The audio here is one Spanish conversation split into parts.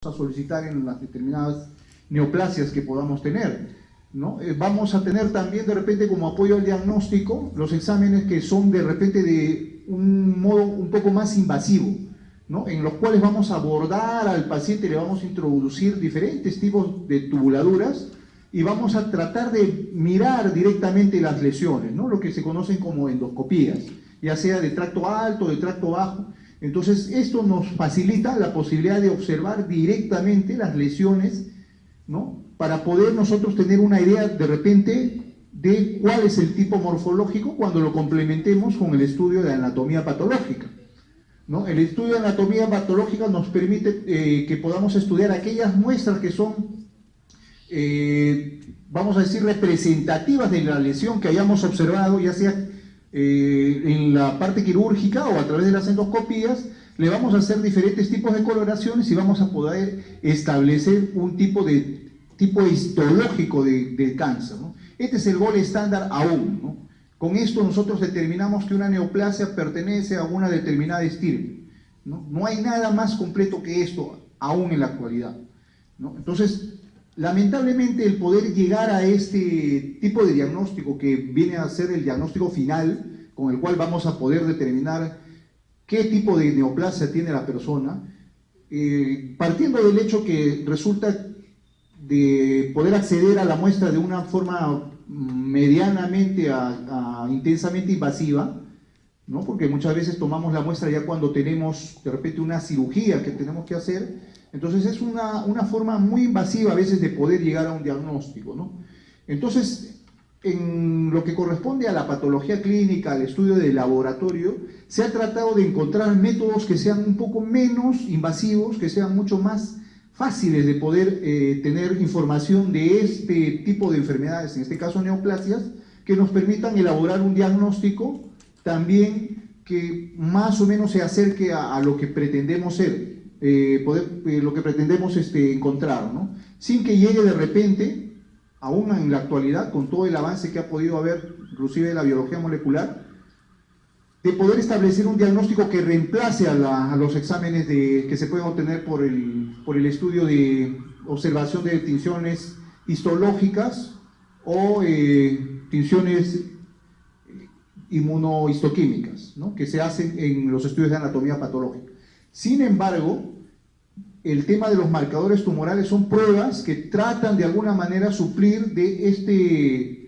a solicitar en las determinadas neoplasias que podamos tener, ¿no? Vamos a tener también de repente como apoyo al diagnóstico los exámenes que son de repente de un modo un poco más invasivo, ¿no? En los cuales vamos a abordar al paciente, le vamos a introducir diferentes tipos de tubuladuras y vamos a tratar de mirar directamente las lesiones, ¿no? Lo que se conocen como endoscopías, ya sea de tracto alto, de tracto bajo. Entonces esto nos facilita la posibilidad de observar directamente las lesiones, ¿no? Para poder nosotros tener una idea de repente de cuál es el tipo morfológico cuando lo complementemos con el estudio de anatomía patológica, ¿no? El estudio de anatomía patológica nos permite que podamos estudiar aquellas muestras que son, vamos a decir, representativas de la lesión que hayamos observado, ya sea en la parte quirúrgica o a través de las endoscopías. Le vamos a hacer diferentes tipos de coloraciones y vamos a poder establecer un tipo histológico de cáncer, ¿no? Este es el gol estándar aún, ¿no? Con esto nosotros determinamos que una neoplasia pertenece a una determinada estirpe, ¿no? No hay nada más completo que esto aún en la actualidad, ¿no? Entonces, lamentablemente el poder llegar a este tipo de diagnóstico que viene a ser el diagnóstico final, con el cual vamos a poder determinar qué tipo de neoplasia tiene la persona, partiendo del hecho que resulta de poder acceder a la muestra de una forma medianamente a intensamente invasiva, ¿no? Porque muchas veces tomamos la muestra ya cuando tenemos de repente una cirugía que tenemos que hacer. Entonces es una forma muy invasiva a veces de poder llegar a un diagnóstico, ¿no? Entonces, en lo que corresponde a la patología clínica, al estudio de laboratorio, se ha tratado de encontrar métodos que sean un poco menos invasivos, que sean mucho más fáciles de poder tener información de este tipo de enfermedades, en este caso neoplasias, que nos permitan elaborar un diagnóstico también que más o menos se acerque a lo que pretendemos ser. Lo que pretendemos encontrar, ¿no? Sin que llegue de repente, aún en la actualidad, con todo el avance que ha podido haber, inclusive de la biología molecular, de poder establecer un diagnóstico que reemplace a los exámenes que se pueden obtener por el estudio de observación de tinciones histológicas o tinciones inmunohistoquímicas, ¿no? Que se hacen en los estudios de anatomía patológica. Sin embargo, el tema de los marcadores tumorales son pruebas que tratan de alguna manera suplir de este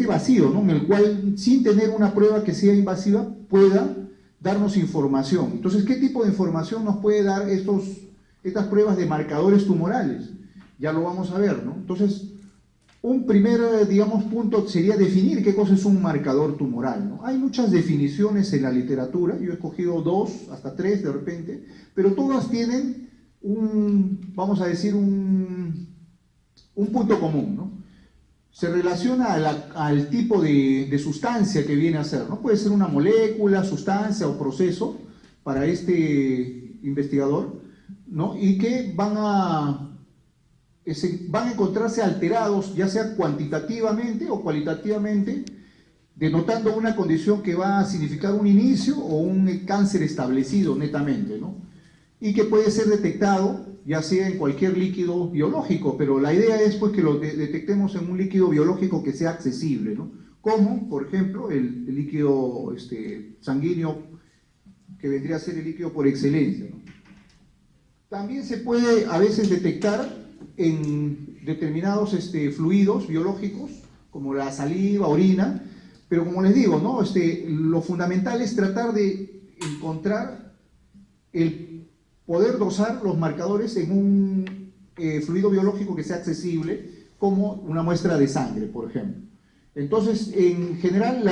vacío, ¿no? En el cual, sin tener una prueba que sea invasiva, pueda darnos información. Entonces, ¿qué tipo de información nos puede dar estas pruebas de marcadores tumorales? Ya lo vamos a ver, ¿no? Entonces, un primer, digamos, punto sería definir qué cosa es un marcador tumoral, ¿no? Hay muchas definiciones en la literatura, yo he escogido 2, hasta 3 de repente, pero todas tienen vamos a decir, un punto común, ¿no? Se relaciona al tipo de sustancia que viene a ser, ¿no? Puede ser una molécula, sustancia o proceso para este investigador, ¿no? Y que van a encontrarse alterados, ya sea cuantitativamente o cualitativamente, denotando una condición que va a significar un inicio o un cáncer establecido netamente, ¿no? Y que puede ser detectado ya sea en cualquier líquido biológico, pero la idea es pues que lo detectemos en un líquido biológico que sea accesible, ¿no? Como, por ejemplo, el líquido sanguíneo, que vendría a ser el líquido por excelencia, ¿no? También se puede a veces detectar en determinados fluidos biológicos, como la saliva, orina, pero como les digo, ¿no? Lo fundamental es tratar de encontrar el poder dosar los marcadores en un fluido biológico que sea accesible, como una muestra de sangre, por ejemplo. Entonces, en general,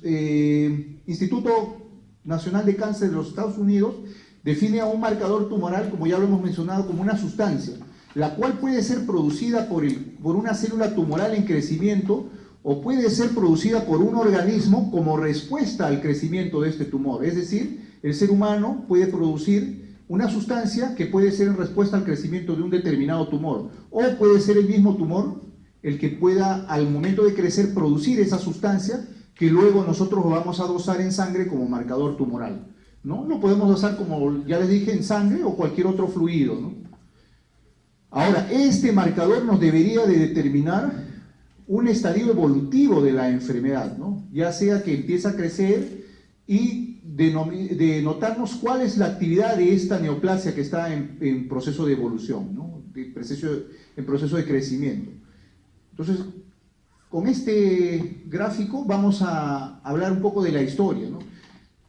el Instituto Nacional de Cáncer de los Estados Unidos define a un marcador tumoral, como ya lo hemos mencionado, como una sustancia, la cual puede ser producida por una célula tumoral en crecimiento o puede ser producida por un organismo como respuesta al crecimiento de este tumor. Es decir, el ser humano puede producir una sustancia que puede ser en respuesta al crecimiento de un determinado tumor, o puede ser el mismo tumor el que pueda al momento de crecer producir esa sustancia que luego nosotros vamos a dosar en sangre como marcador tumoral. ¿no? Lo podemos basar, como ya les dije, en sangre o cualquier otro fluido, ¿no? Ahora, este marcador nos debería de determinar un estadio evolutivo de la enfermedad, ¿no? Ya sea que empieza a crecer y denotarnos cuál es la actividad de esta neoplasia que está en proceso de evolución, ¿no? En proceso de crecimiento. Entonces, con este gráfico vamos a hablar un poco de la historia, ¿no?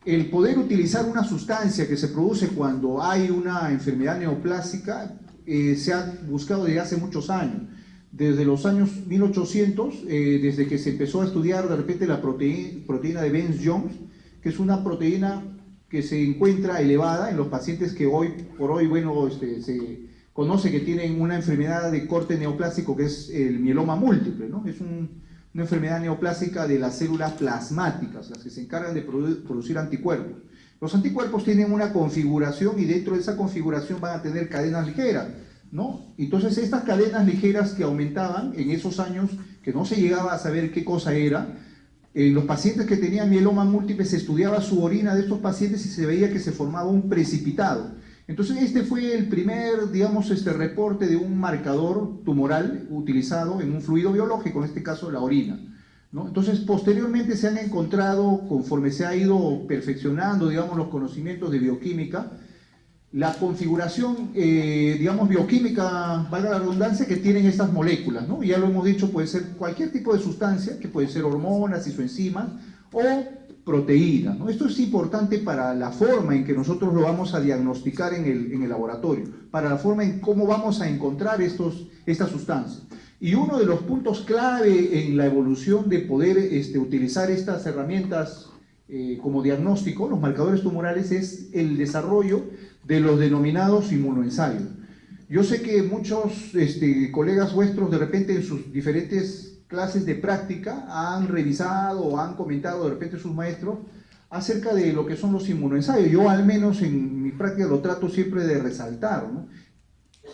El poder utilizar una sustancia que se produce cuando hay una enfermedad neoplásica se ha buscado desde hace muchos años. Desde los años 1800, desde que se empezó a estudiar de repente la proteína de Benz-Jones, que es una proteína que se encuentra elevada en los pacientes que hoy por hoy, bueno, se conoce que tienen una enfermedad de corte neoplásico, que es el mieloma múltiple, ¿no? Es una enfermedad neoplásica de las células plasmáticas, las que se encargan de producir anticuerpos. Los anticuerpos tienen una configuración y dentro de esa configuración van a tener cadenas ligeras, ¿no? Entonces estas cadenas ligeras que aumentaban en esos años, que no se llegaba a saber qué cosa era, en los pacientes que tenían mieloma múltiple se estudiaba su orina de estos pacientes y se veía que se formaba un precipitado. Entonces este fue el primer, digamos, reporte de un marcador tumoral utilizado en un fluido biológico, en este caso la orina, ¿no? Entonces posteriormente se han encontrado, conforme se ha ido perfeccionando, digamos, los conocimientos de bioquímica, la configuración, digamos, bioquímica, valga la redundancia, que tienen estas moléculas, ¿no? Ya lo hemos dicho, puede ser cualquier tipo de sustancia, que puede ser hormonas, isoenzimas o proteínas, ¿no? Esto es importante para la forma en que nosotros lo vamos a diagnosticar en el laboratorio, para la forma en cómo vamos a encontrar estas sustancias. Y uno de los puntos clave en la evolución de poder utilizar estas herramientas como diagnóstico, los marcadores tumorales, es el desarrollo de los denominados inmunoensayos. Yo sé que muchos colegas vuestros de repente en sus diferentes clases de práctica han revisado o han comentado de repente sus maestros acerca de lo que son los inmunoensayos. Yo al menos en mi práctica lo trato siempre de resaltar, ¿no?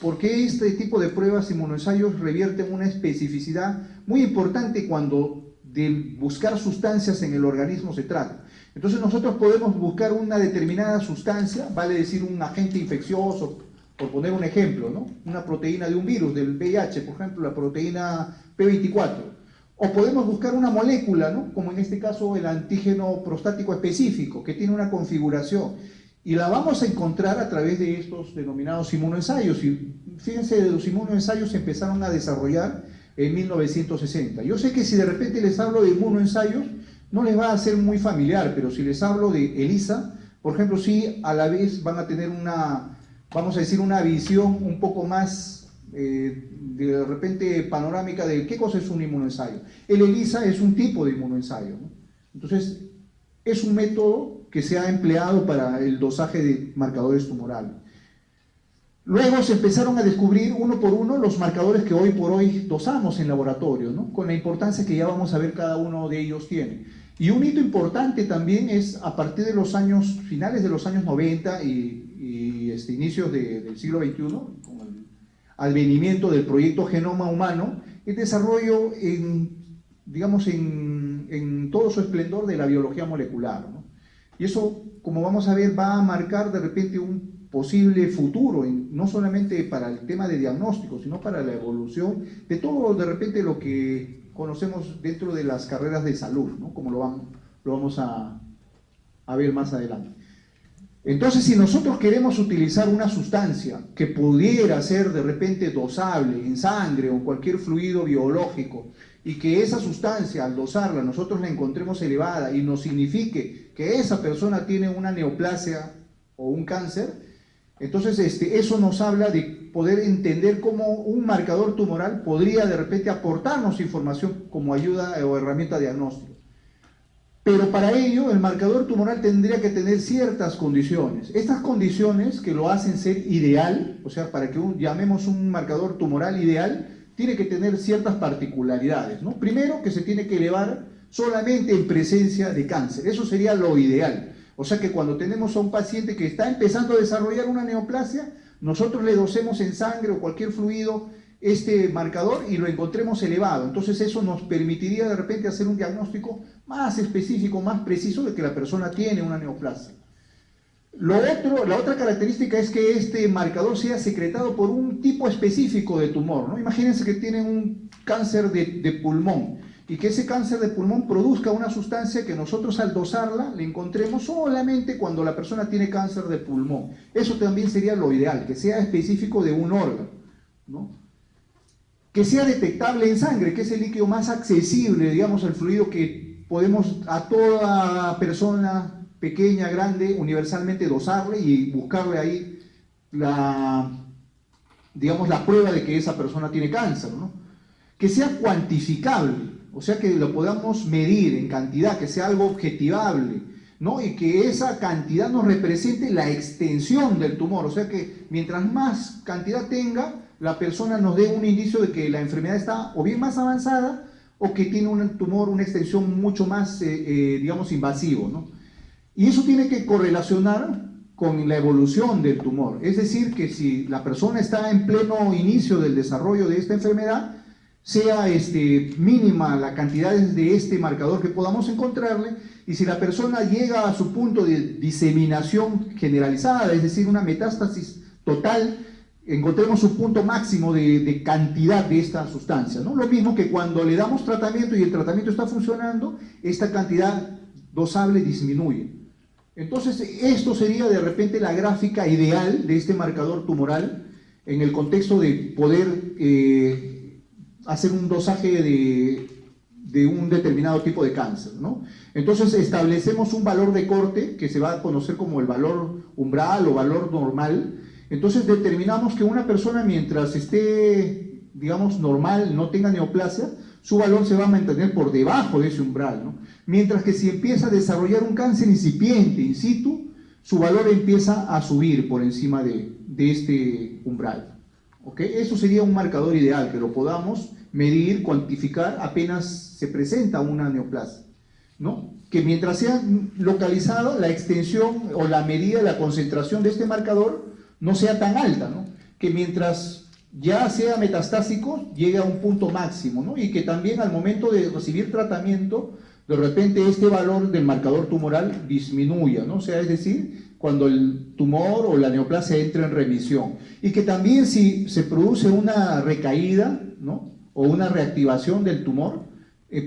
Porque este tipo de pruebas, inmunoensayos, revierten una especificidad muy importante cuando de buscar sustancias en el organismo se trata. Entonces nosotros podemos buscar una determinada sustancia, vale decir un agente infeccioso, por poner un ejemplo, ¿no? Una proteína de un virus, del VIH, por ejemplo, la proteína P24. O podemos buscar una molécula, ¿no? Como en este caso el antígeno prostático específico, que tiene una configuración. Y la vamos a encontrar a través de estos denominados inmunoensayos. Y fíjense, los inmunoensayos se empezaron a desarrollar en 1960. Yo sé que si de repente les hablo de inmunoensayos, no les va a ser muy familiar, pero si les hablo de ELISA, por ejemplo, sí, a la vez van a tener una, vamos a decir, una visión un poco más de repente panorámica de qué cosa es un inmunoensayo. El ELISA es un tipo de inmunoensayo, ¿no? Entonces, es un método que se ha empleado para el dosaje de marcadores tumorales. Luego se empezaron a descubrir uno por uno los marcadores que hoy por hoy dosamos en laboratorio, ¿no? Con la importancia que ya vamos a ver cada uno de ellos tiene. Y un hito importante también es a partir de los años, finales de los años 90 y inicios del siglo XXI, con el advenimiento del proyecto Genoma Humano, el desarrollo digamos, en todo su esplendor de la biología molecular, ¿no? Y eso, como vamos a ver, va a marcar de repente un posible futuro, no solamente para el tema de diagnóstico, sino para la evolución de todo de repente lo que conocemos dentro de las carreras de salud, ¿no? Como lo vamos a ver más adelante. Entonces, si nosotros queremos utilizar una sustancia que pudiera ser de repente dosable en sangre o en cualquier fluido biológico, y que esa sustancia, al dosarla, nosotros la encontremos elevada y nos signifique que esa persona tiene una neoplasia o un cáncer, entonces eso nos habla de poder entender cómo un marcador tumoral podría de repente aportarnos información como ayuda o herramienta diagnóstica. Pero para ello el marcador tumoral tendría que tener ciertas condiciones. Estas condiciones que lo hacen ser ideal, o sea, para que llamemos un marcador tumoral ideal, tiene que tener ciertas particularidades, ¿no? Primero, que se tiene que elevar solamente en presencia de cáncer. Eso sería lo ideal. O sea que cuando tenemos a un paciente que está empezando a desarrollar una neoplasia, nosotros le dosemos en sangre o cualquier fluido este marcador y lo encontremos elevado. Entonces eso nos permitiría de repente hacer un diagnóstico más específico, más preciso de que la persona tiene una neoplasia. La otra característica es que este marcador sea secretado por un tipo específico de tumor, ¿no? Imagínense que tienen un cáncer de pulmón y que ese cáncer de pulmón produzca una sustancia que nosotros al dosarla le encontremos solamente cuando la persona tiene cáncer de pulmón. Eso también sería lo ideal, que sea específico de un órgano, ¿no? Que sea detectable en sangre, que es el líquido más accesible, digamos, el fluido que podemos a toda persona, pequeña, grande, universalmente dosarle y buscarle ahí digamos, la prueba de que esa persona tiene cáncer, ¿no? Que sea cuantificable, o sea, que lo podamos medir en cantidad, que sea algo objetivable, ¿no? Y que esa cantidad nos represente la extensión del tumor, o sea, que mientras más cantidad tenga, la persona nos dé un indicio de que la enfermedad está o bien más avanzada o que tiene un tumor, una extensión mucho más, digamos, invasivo, ¿no? Y eso tiene que correlacionar con la evolución del tumor. Es decir, que si la persona está en pleno inicio del desarrollo de esta enfermedad, sea mínima la cantidad de este marcador que podamos encontrarle, y si la persona llega a su punto de diseminación generalizada, es decir, una metástasis total, encontremos su punto máximo de cantidad de esta sustancia, ¿no? Lo mismo que cuando le damos tratamiento y el tratamiento está funcionando, esta cantidad dosable disminuye. Entonces, esto sería de repente la gráfica ideal de este marcador tumoral en el contexto de poder hacer un dosaje de un determinado tipo de cáncer, ¿no? Entonces establecemos un valor de corte que se va a conocer como el valor umbral o valor normal. Entonces determinamos que una persona, mientras esté, digamos, normal, no tenga neoplasia, su valor se va a mantener por debajo de ese umbral, ¿no? Mientras que si empieza a desarrollar un cáncer incipiente, in situ, su valor empieza a subir por encima de este umbral. ¿Okay? Eso sería un marcador ideal, que lo podamos medir, cuantificar apenas se presenta una neoplasia, ¿no? Que mientras sea localizado, la extensión o la medida, la concentración de este marcador no sea tan alta, ¿no? Que mientras ya sea metastásico, llegue a un punto máximo, ¿no? Y que también al momento de recibir tratamiento, de repente este valor del marcador tumoral disminuya, ¿no? O sea, es decir, cuando el tumor o la neoplasia entra en remisión. Y que también si se produce una recaída, ¿no? O una reactivación del tumor,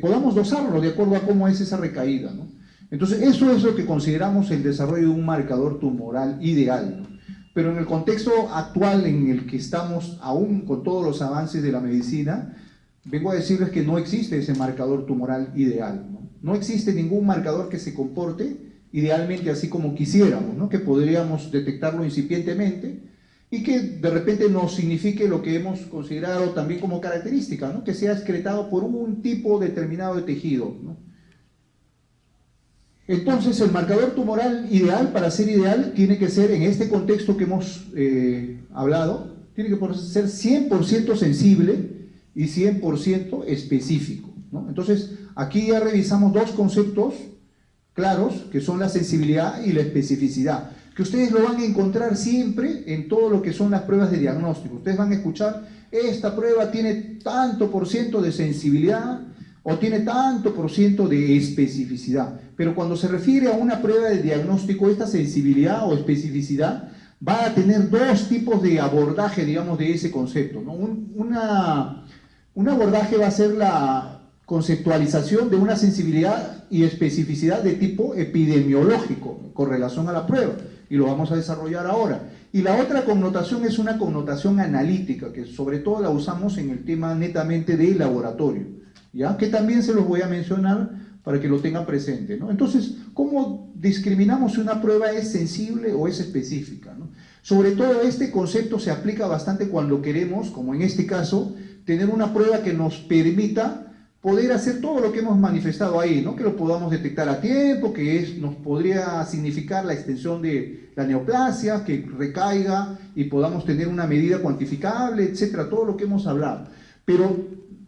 podamos dosarlo de acuerdo a cómo es esa recaída, ¿no? Entonces, eso es lo que consideramos el desarrollo de un marcador tumoral ideal, ¿no? Pero en el contexto actual en el que estamos, aún con todos los avances de la medicina, vengo a decirles que no existe ese marcador tumoral ideal, ¿no? No existe ningún marcador que se comporte idealmente así como quisiéramos, ¿no? Que podríamos detectarlo incipientemente y que de repente nos signifique lo que hemos considerado también como característica, ¿no? Que sea excretado por un tipo determinado de tejido, ¿no? Entonces, el marcador tumoral ideal, para ser ideal, tiene que ser, en este contexto que hemos hablado, tiene que ser 100% sensible y 100% específico, ¿no? Entonces, aquí ya revisamos dos conceptos claros, que son la sensibilidad y la especificidad, que ustedes lo van a encontrar siempre en todo lo que son las pruebas de diagnóstico. Ustedes van a escuchar, esta prueba tiene tanto por ciento de sensibilidad o tiene tanto por ciento de especificidad. Pero cuando se refiere a una prueba de diagnóstico, esta sensibilidad o especificidad va a tener dos tipos de abordaje, digamos, de ese concepto, ¿no? Un abordaje va a ser la conceptualización de una sensibilidad y especificidad de tipo epidemiológico con relación a la prueba, y lo vamos a desarrollar ahora. Y la otra connotación es una connotación analítica, que sobre todo la usamos en el tema netamente de laboratorio, ¿ya? Que también se los voy a mencionar para que lo tengan presente, ¿no? Entonces, ¿cómo discriminamos si una prueba es sensible o es específica, ¿no? Sobre todo este concepto se aplica bastante cuando queremos, como en este caso, tener una prueba que nos permita poder hacer todo lo que hemos manifestado ahí, ¿no? Que lo podamos detectar a tiempo, que nos podría significar la extensión de la neoplasia, que recaiga y podamos tener una medida cuantificable, etcétera, todo lo que hemos hablado. Pero,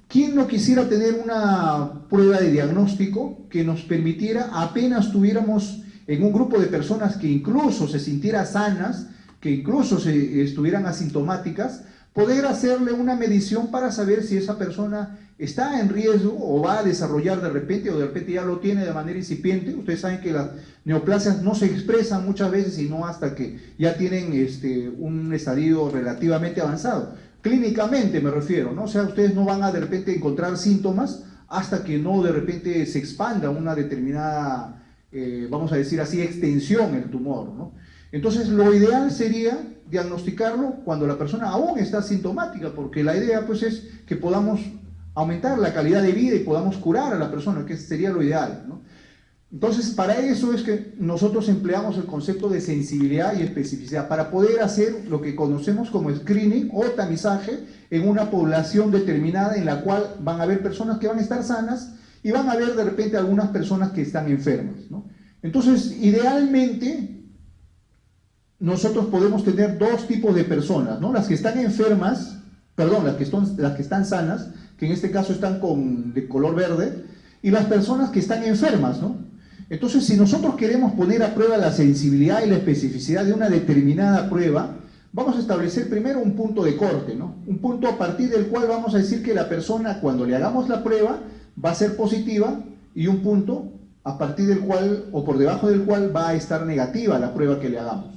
¿quién no quisiera tener una prueba de diagnóstico que nos permitiera, apenas tuviéramos en un grupo de personas que incluso se sintieran sanas, que incluso estuvieran asintomáticas, poder hacerle una medición para saber si esa persona está en riesgo o va a desarrollar de repente, o de repente ya lo tiene de manera incipiente. Ustedes saben que las neoplasias no se expresan muchas veces, sino hasta que ya tienen un estadio relativamente avanzado. Clínicamente me refiero, ¿no? O sea, ustedes no van a de repente encontrar síntomas hasta que no de repente se expanda una determinada, vamos a decir así, extensión el tumor, ¿no? Entonces, lo ideal sería diagnosticarlo cuando la persona aún está asintomática, porque la idea pues es que podamos aumentar la calidad de vida y podamos curar a la persona, que sería lo ideal, ¿no? Entonces, para eso es que nosotros empleamos el concepto de sensibilidad y especificidad, para poder hacer lo que conocemos como screening o tamizaje en una población determinada, en la cual van a haber personas que van a estar sanas y van a haber de repente algunas personas que están enfermas, ¿no? Entonces, idealmente, nosotros podemos tener dos tipos de personas, ¿no? Las que están enfermas, perdón, las que están sanas, que en este caso están de color verde, y las personas que están enfermas, ¿no? Entonces, si nosotros queremos poner a prueba la sensibilidad y la especificidad de una determinada prueba, vamos a establecer primero un punto de corte, ¿no? Un punto a partir del cual vamos a decir que la persona, cuando le hagamos la prueba, va a ser positiva, y un punto a partir del cual, o por debajo del cual, va a estar negativa la prueba que le hagamos,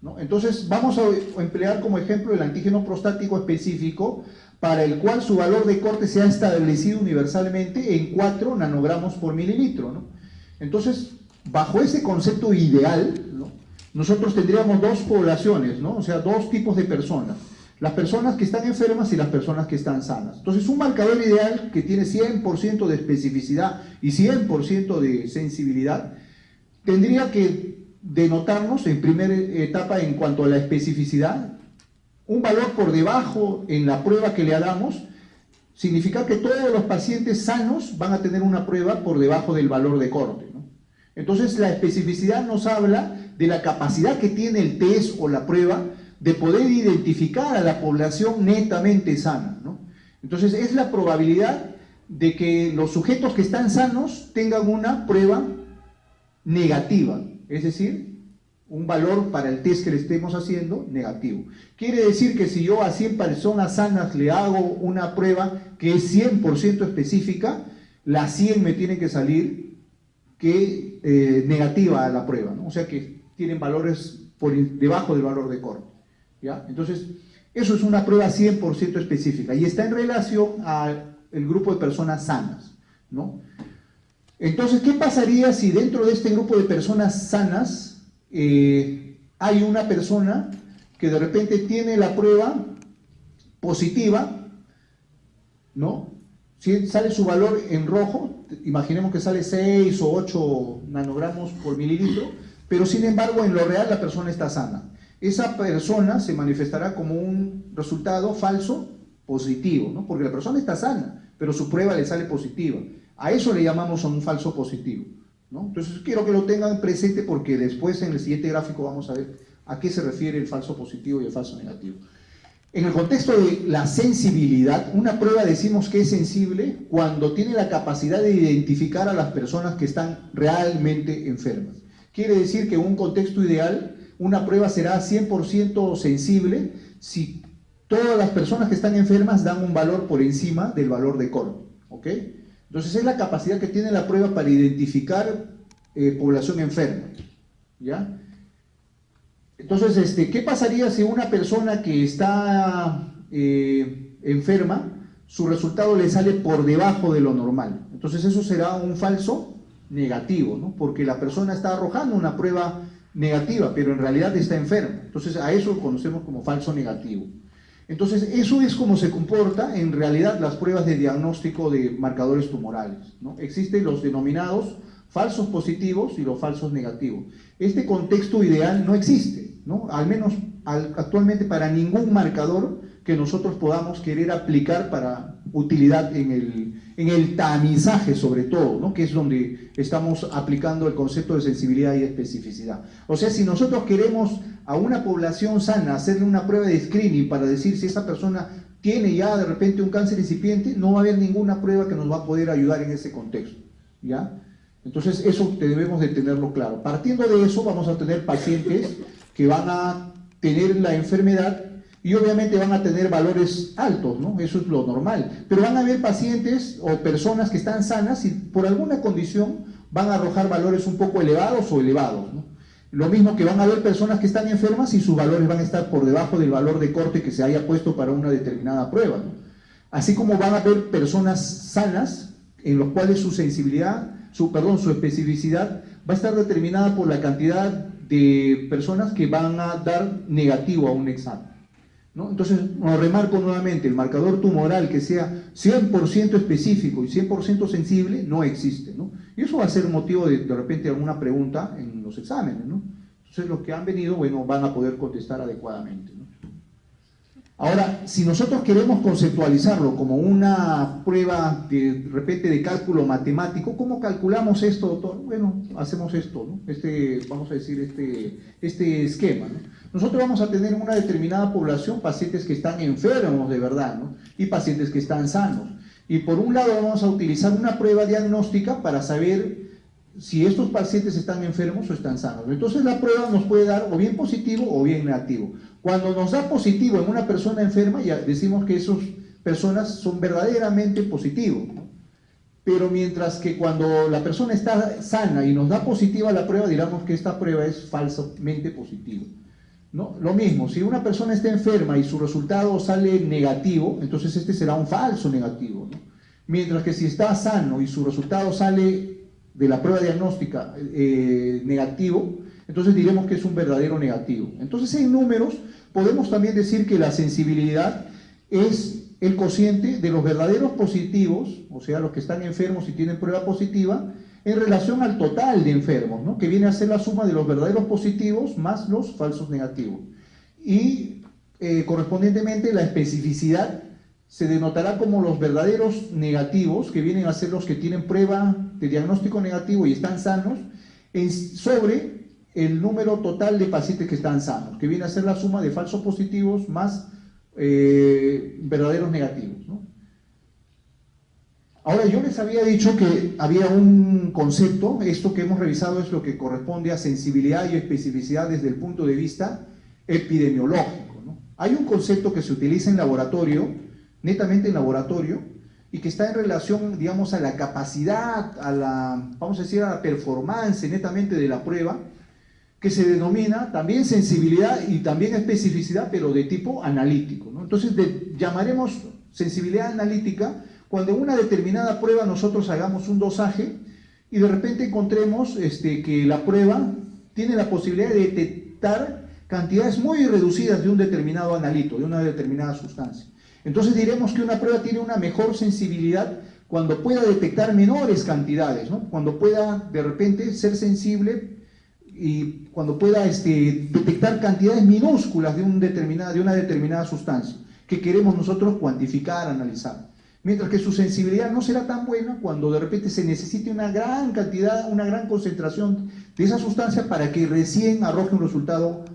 ¿no? Entonces, vamos a emplear como ejemplo el antígeno prostático específico, para el cual su valor de corte se ha establecido universalmente en 4 nanogramos por mililitro, ¿no? Entonces, bajo ese concepto ideal, ¿no?, nosotros tendríamos dos poblaciones, ¿no? O sea, dos tipos de personas: las personas que están enfermas y las personas que están sanas. Entonces, un marcador ideal que tiene 100% de especificidad y 100% de sensibilidad tendría que denotarnos en primera etapa, en cuanto a la especificidad, un valor por debajo en la prueba que le hagamos. Significa que todos los pacientes sanos van a tener una prueba por debajo del valor de corte, ¿no? Entonces, la especificidad nos habla de la capacidad que tiene el test o la prueba de poder identificar a la población netamente sana, ¿no? Entonces, es la probabilidad de que los sujetos que están sanos tengan una prueba negativa, es decir, un valor para el test que le estemos haciendo negativo. Quiere decir que si yo a 100 personas sanas le hago una prueba que es 100% específica, las 100 me tienen que salir negativa a la prueba, ¿no? O sea que tienen valores por debajo del valor de corte, ¿ya? Entonces, eso es una prueba 100% específica y está en relación al grupo de personas sanas, ¿no? Entonces, ¿qué pasaría si dentro de este grupo de personas sanas hay una persona que de repente tiene la prueba positiva, ¿no? Si sale su valor en rojo, imaginemos que sale 6 o 8 nanogramos por mililitro, pero sin embargo en lo real la persona está sana. Esa persona se manifestará como un resultado falso positivo, ¿no? Porque la persona está sana, pero su prueba le sale positiva. A eso le llamamos un falso positivo, ¿no? Entonces quiero que lo tengan presente, porque después en el siguiente gráfico vamos a ver a qué se refiere el falso positivo y el falso negativo. En el contexto de la sensibilidad, una prueba decimos que es sensible cuando tiene la capacidad de identificar a las personas que están realmente enfermas. Quiere decir que en un contexto ideal, una prueba será 100% sensible si todas las personas que están enfermas dan un valor por encima del valor de corte, ¿ok? Entonces es la capacidad que tiene la prueba para identificar población enferma, ¿ya? Entonces, ¿qué pasaría si una persona que está enferma, su resultado le sale por debajo de lo normal? Entonces eso será un falso negativo, ¿no? Porque la persona está arrojando una prueba negativa, pero en realidad está enferma. Entonces a eso lo conocemos como falso negativo. Entonces eso es como se comporta en realidad las pruebas de diagnóstico de marcadores tumorales, ¿no? Existen los denominados falsos positivos y los falsos negativos. Este contexto ideal no existe, ¿no? Al menos actualmente para ningún marcador que nosotros podamos querer aplicar para utilidad en el tamizaje, sobre todo, ¿no? Que es donde estamos aplicando el concepto de sensibilidad y especificidad. O sea, si nosotros queremos a una población sana hacerle una prueba de screening para decir si esa persona tiene ya de repente un cáncer incipiente, no va a haber ninguna prueba que nos va a poder ayudar en ese contexto, ¿ya? Entonces eso debemos de tenerlo claro. Partiendo de eso, vamos a tener pacientes que van a tener la enfermedad y obviamente van a tener valores altos, ¿no? Eso es lo normal. Pero van a haber pacientes o personas que están sanas y por alguna condición van a arrojar valores un poco elevados o elevados, ¿no? Lo mismo que van a haber personas que están enfermas y sus valores van a estar por debajo del valor de corte que se haya puesto para una determinada prueba, ¿no? Así como van a haber personas sanas en los cuales su sensibilidad, su especificidad va a estar determinada por la cantidad de personas que van a dar negativo a un examen, ¿no? Entonces, remarco nuevamente, el marcador tumoral que sea 100% específico y 100% sensible no existe, ¿no? Y eso va a ser motivo de repente alguna pregunta en los exámenes, ¿no? Entonces, los que han venido, bueno, van a poder contestar adecuadamente, ¿no? Ahora, si nosotros queremos conceptualizarlo como una prueba de repente de cálculo matemático, ¿cómo calculamos esto, doctor? Bueno, hacemos esto, ¿no? Vamos a decir, este esquema, ¿no? Nosotros vamos a tener una determinada población, pacientes que están enfermos de verdad, ¿no? Y pacientes que están sanos. Y por un lado vamos a utilizar una prueba diagnóstica para saber si estos pacientes están enfermos o están sanos. Entonces la prueba nos puede dar o bien positivo o bien negativo. Cuando nos da positivo en una persona enferma, ya decimos que esas personas son verdaderamente positivos, ¿no? Pero mientras que cuando la persona está sana y nos da positiva la prueba, diremos que esta prueba es falsamente positiva, ¿no? Lo mismo, si una persona está enferma y su resultado sale negativo, entonces este será un falso negativo, ¿no? Mientras que si está sano y su resultado sale de la prueba diagnóstica negativo, entonces diremos que es un verdadero negativo. Entonces en números podemos también decir que la sensibilidad es el cociente de los verdaderos positivos, o sea, los que están enfermos y tienen prueba positiva, en relación al total de enfermos, ¿no? Que viene a ser la suma de los verdaderos positivos más los falsos negativos. Y correspondientemente la especificidad se denotará como los verdaderos negativos, que vienen a ser los que tienen prueba de diagnóstico negativo y están sanos, sobre el número total de pacientes que están sanos, que viene a ser la suma de falsos positivos más verdaderos negativos, ¿no? Ahora, yo les había dicho que había un concepto, esto que hemos revisado es lo que corresponde a sensibilidad y especificidad desde el punto de vista epidemiológico, ¿no? Hay un concepto que se utiliza en laboratorio, netamente en laboratorio, y que está en relación, digamos, a la capacidad, vamos a decir, a la performance netamente de la prueba, que se denomina también sensibilidad y también especificidad, pero de tipo analítico, ¿no? Entonces llamaremos sensibilidad analítica cuando en una determinada prueba nosotros hagamos un dosaje y de repente encontremos que la prueba tiene la posibilidad de detectar cantidades muy reducidas de un determinado analito, de una determinada sustancia. Entonces diremos que una prueba tiene una mejor sensibilidad cuando pueda detectar menores cantidades, ¿no? Cuando pueda de repente ser sensible y cuando pueda detectar cantidades minúsculas de una determinada sustancia que queremos nosotros cuantificar, analizar. Mientras que su sensibilidad no será tan buena cuando de repente se necesite una gran cantidad, una gran concentración de esa sustancia para que recién arroje un resultado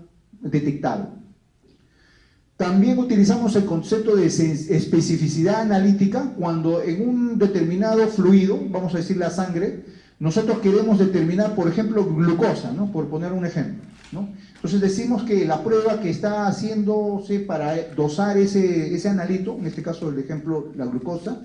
detectado. También utilizamos el concepto de especificidad analítica cuando en un determinado fluido, vamos a decir la sangre, nosotros queremos determinar, por ejemplo, glucosa, ¿no? Por poner un ejemplo, ¿no? Entonces decimos que la prueba que está haciéndose para dosar ese analito, en este caso el ejemplo la glucosa,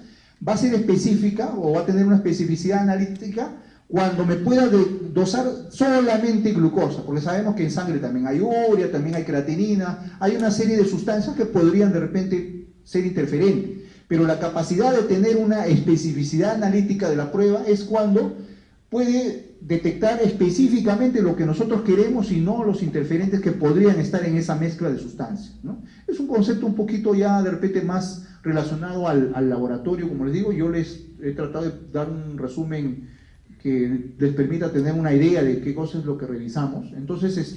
va a ser específica o va a tener una especificidad analítica cuando me pueda dosar solamente glucosa, porque sabemos que en sangre también hay urea, también hay creatinina, hay una serie de sustancias que podrían de repente ser interferentes, pero la capacidad de tener una especificidad analítica de la prueba es cuando puede detectar específicamente lo que nosotros queremos y no los interferentes que podrían estar en esa mezcla de sustancias, ¿no? Es un concepto un poquito ya de repente más relacionado al laboratorio, como les digo. Yo les he tratado de dar un resumen que les permita tener una idea de qué cosa es lo que revisamos. Entonces,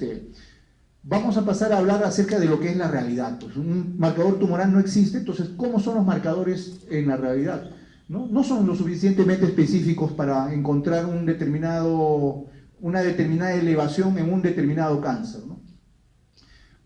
vamos a pasar a hablar acerca de lo que es la realidad. Pues un marcador tumoral no existe, entonces, ¿cómo son los marcadores en la realidad? No son lo suficientemente específicos para encontrar una determinada elevación en un determinado cáncer, ¿no?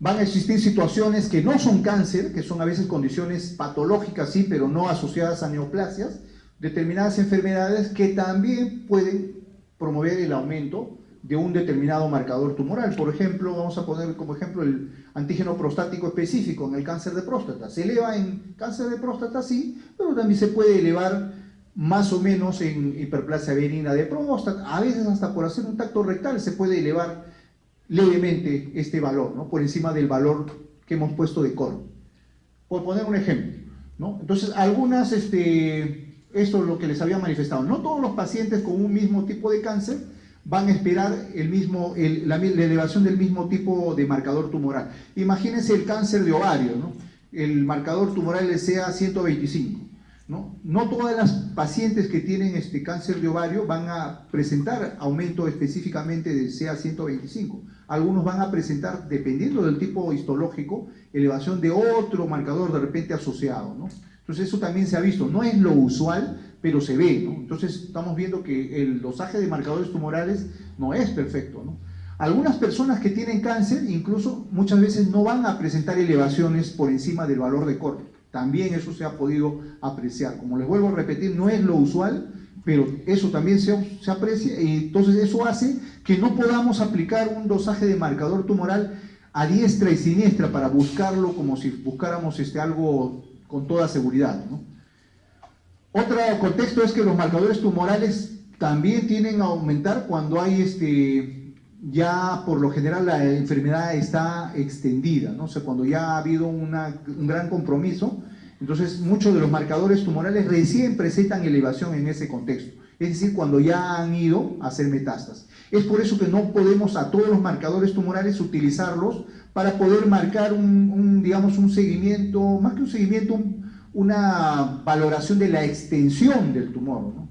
Van a existir situaciones que no son cáncer, que son a veces condiciones patológicas, sí, pero no asociadas a neoplasias, determinadas enfermedades que también pueden promover el aumento de un determinado marcador tumoral. Por ejemplo, vamos a poner como ejemplo el antígeno prostático específico en el cáncer de próstata. Se eleva en cáncer de próstata, sí, pero también se puede elevar más o menos en hiperplasia benigna de próstata. A veces hasta por hacer un tacto rectal se puede elevar levemente este valor, ¿no? Por encima del valor que hemos puesto de Cor. Por poner un ejemplo, ¿no? Entonces, algunas, esto es lo que les había manifestado. No todos los pacientes con un mismo tipo de cáncer van a esperar la elevación del mismo tipo de marcador tumoral. Imagínense el cáncer de ovario, ¿no? El marcador tumoral es CA125. No todas las pacientes que tienen cáncer de ovario van a presentar aumento específicamente de CA125. Algunos van a presentar, dependiendo del tipo histológico, elevación de otro marcador de repente asociado, ¿no? Entonces eso también se ha visto, no es lo usual, pero se ve, ¿no? Entonces estamos viendo que el dosaje de marcadores tumorales no es perfecto, ¿no? Algunas personas que tienen cáncer, incluso muchas veces no van a presentar elevaciones por encima del valor de Cor. También eso se ha podido apreciar. Como les vuelvo a repetir, no es lo usual, pero eso también se aprecia, y entonces eso hace que no podamos aplicar un dosaje de marcador tumoral a diestra y siniestra para buscarlo como si buscáramos algo con toda seguridad, ¿no? Otro contexto es que los marcadores tumorales también tienden a aumentar cuando hay ya por lo general la enfermedad está extendida, ¿no? O sea, cuando ya ha habido un gran compromiso, entonces muchos de los marcadores tumorales recién presentan elevación en ese contexto, es decir, cuando ya han ido a hacer metástasis. Es por eso que no podemos a todos los marcadores tumorales utilizarlos para poder marcar digamos, un seguimiento, más que un seguimiento, una valoración de la extensión del tumor, ¿no?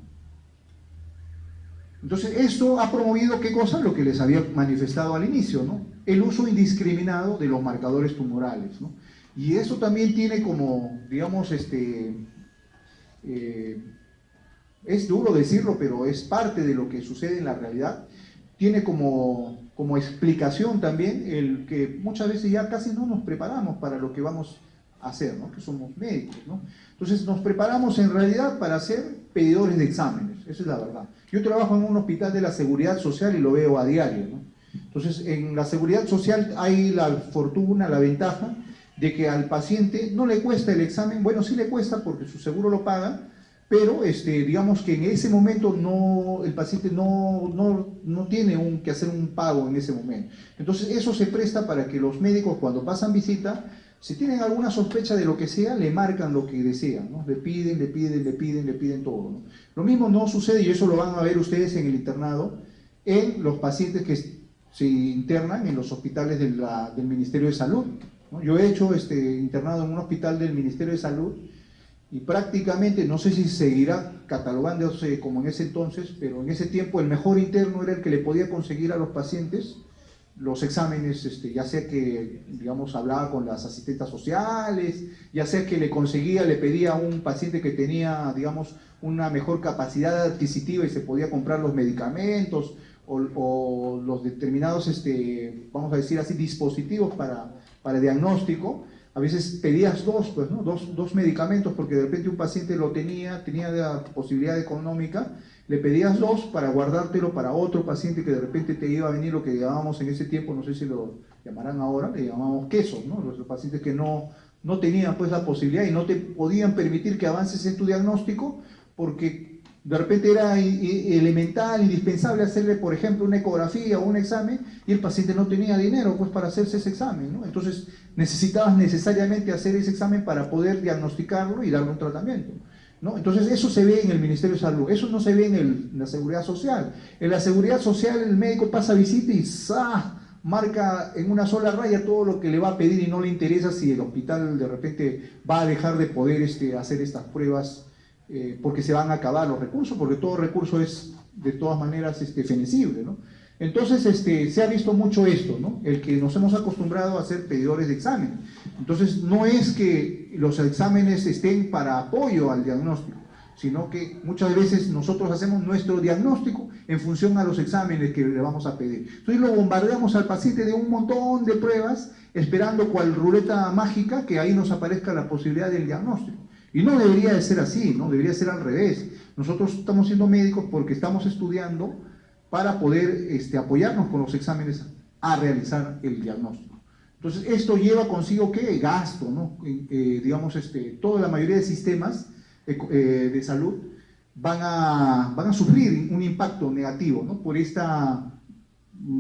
Entonces, esto ha promovido, ¿qué cosa? Lo que les había manifestado al inicio, ¿no? El uso indiscriminado de los marcadores tumorales, ¿no? Y eso también tiene como, digamos, es duro decirlo, pero es parte de lo que sucede en la realidad. Tiene como explicación también el que muchas veces ya casi no nos preparamos para lo que vamos a hacer, ¿no? Que somos médicos, ¿no? Entonces nos preparamos en realidad para ser pedidores de exámenes, esa es la verdad. Yo trabajo en un hospital de la Seguridad Social y lo veo a diario, ¿no? Entonces en la Seguridad Social hay la fortuna, la ventaja de que al paciente no le cuesta el examen. Bueno, sí le cuesta porque su seguro lo paga, pero digamos que en ese momento el paciente no tiene que hacer un pago en ese momento. Entonces eso se presta para que los médicos, cuando pasan visita, si tienen alguna sospecha de lo que sea, le marcan lo que desean, ¿no? Le piden todo, ¿no? Lo mismo no sucede, y eso lo van a ver ustedes en el internado, en los pacientes que se internan en los hospitales del Ministerio de Salud, ¿no? Yo he hecho internado en un hospital del Ministerio de Salud, y prácticamente, no sé si seguirá catalogándose como en ese entonces, pero en ese tiempo el mejor interno era el que le podía conseguir a los pacientes los exámenes, ya sea que, digamos, hablaba con las asistentes sociales, ya sea que le pedía a un paciente que tenía, digamos, una mejor capacidad adquisitiva y se podía comprar los medicamentos o los determinados, vamos a decir así, dispositivos para diagnóstico. A veces pedías pues, ¿no? dos medicamentos porque de repente un paciente tenía la posibilidad económica, le pedías dos para guardártelo para otro paciente que de repente te iba a venir, lo que llamábamos en ese tiempo, no sé si lo llamarán ahora, le llamábamos quesos, ¿no? Los pacientes que no tenían pues la posibilidad y no te podían permitir que avances en tu diagnóstico porque de repente era elemental, indispensable hacerle, por ejemplo, una ecografía o un examen y el paciente no tenía dinero pues para hacerse ese examen, ¿no? Entonces necesitabas necesariamente hacer ese examen para poder diagnosticarlo y darle un tratamiento, ¿no? Entonces eso se ve en el Ministerio de Salud, eso no se ve en la Seguridad Social. En la Seguridad Social el médico pasa visita y marca en una sola raya todo lo que le va a pedir y no le interesa si el hospital de repente va a dejar de poder hacer estas pruebas porque se van a acabar los recursos, porque todo recurso es de todas maneras fenecible, ¿no? Entonces se ha visto mucho esto, ¿no? El que nos hemos acostumbrado a ser pedidores de examen. Entonces no es que los exámenes estén para apoyo al diagnóstico, sino que muchas veces nosotros hacemos nuestro diagnóstico en función a los exámenes que le vamos a pedir. Entonces lo bombardeamos al paciente de un montón de pruebas, esperando cual ruleta mágica que ahí nos aparezca la posibilidad del diagnóstico. Y no debería de ser así, ¿no? Debería ser al revés. Nosotros estamos siendo médicos porque estamos estudiando para poder apoyarnos con los exámenes a realizar el diagnóstico. Entonces, esto lleva consigo que gasto, ¿no? Digamos, toda la mayoría de sistemas de salud van a sufrir un impacto negativo, ¿no? Por esta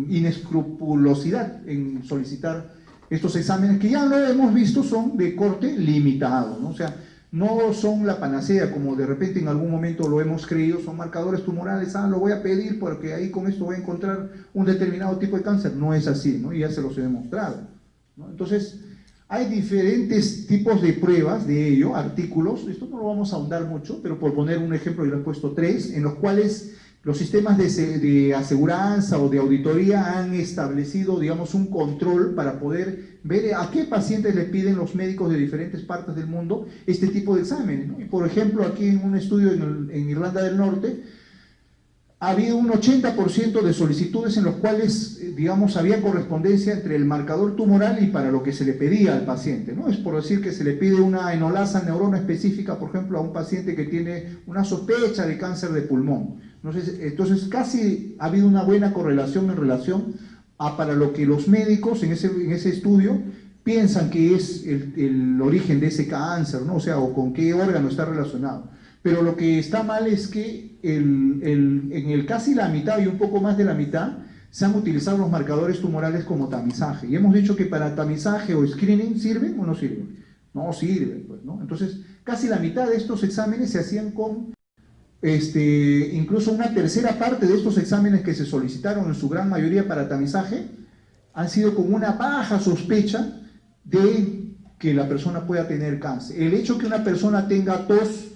inescrupulosidad en solicitar estos exámenes que ya lo hemos visto son de corte limitado, ¿no? O sea, no son la panacea como de repente en algún momento lo hemos creído, son marcadores tumorales, lo voy a pedir porque ahí con esto voy a encontrar un determinado tipo de cáncer. No es así, ¿no? Y ya se los he demostrado, ¿no? Entonces, hay diferentes tipos de pruebas de ello, artículos, esto no lo vamos a ahondar mucho, pero por poner un ejemplo, yo le he puesto 3, en los cuales los sistemas de aseguranza o de auditoría han establecido, digamos, un control para poder ver a qué pacientes le piden los médicos de diferentes partes del mundo este tipo de exámenes, ¿no? Y por ejemplo, aquí en un estudio en Irlanda del Norte, ha habido un 80% de solicitudes en los cuales, digamos, había correspondencia entre el marcador tumoral y para lo que se le pedía al paciente, ¿no? Es por decir que se le pide una enolasa neurona específica, por ejemplo, a un paciente que tiene una sospecha de cáncer de pulmón. Entonces, casi ha habido una buena correlación en relación a para lo que los médicos en ese estudio piensan que es el origen de ese cáncer, ¿no? O sea, o con qué órgano está relacionado. Pero lo que está mal es que en casi la mitad y un poco más de la mitad se han utilizado los marcadores tumorales como tamizaje. Y hemos dicho que para tamizaje o screening, ¿sirven o no sirven? No sirven, pues, ¿no? Entonces, casi la mitad de estos exámenes se hacían con, incluso una tercera parte de estos exámenes que se solicitaron en su gran mayoría para tamizaje, han sido con una baja sospecha de que la persona pueda tener cáncer. El hecho que una persona tenga tos,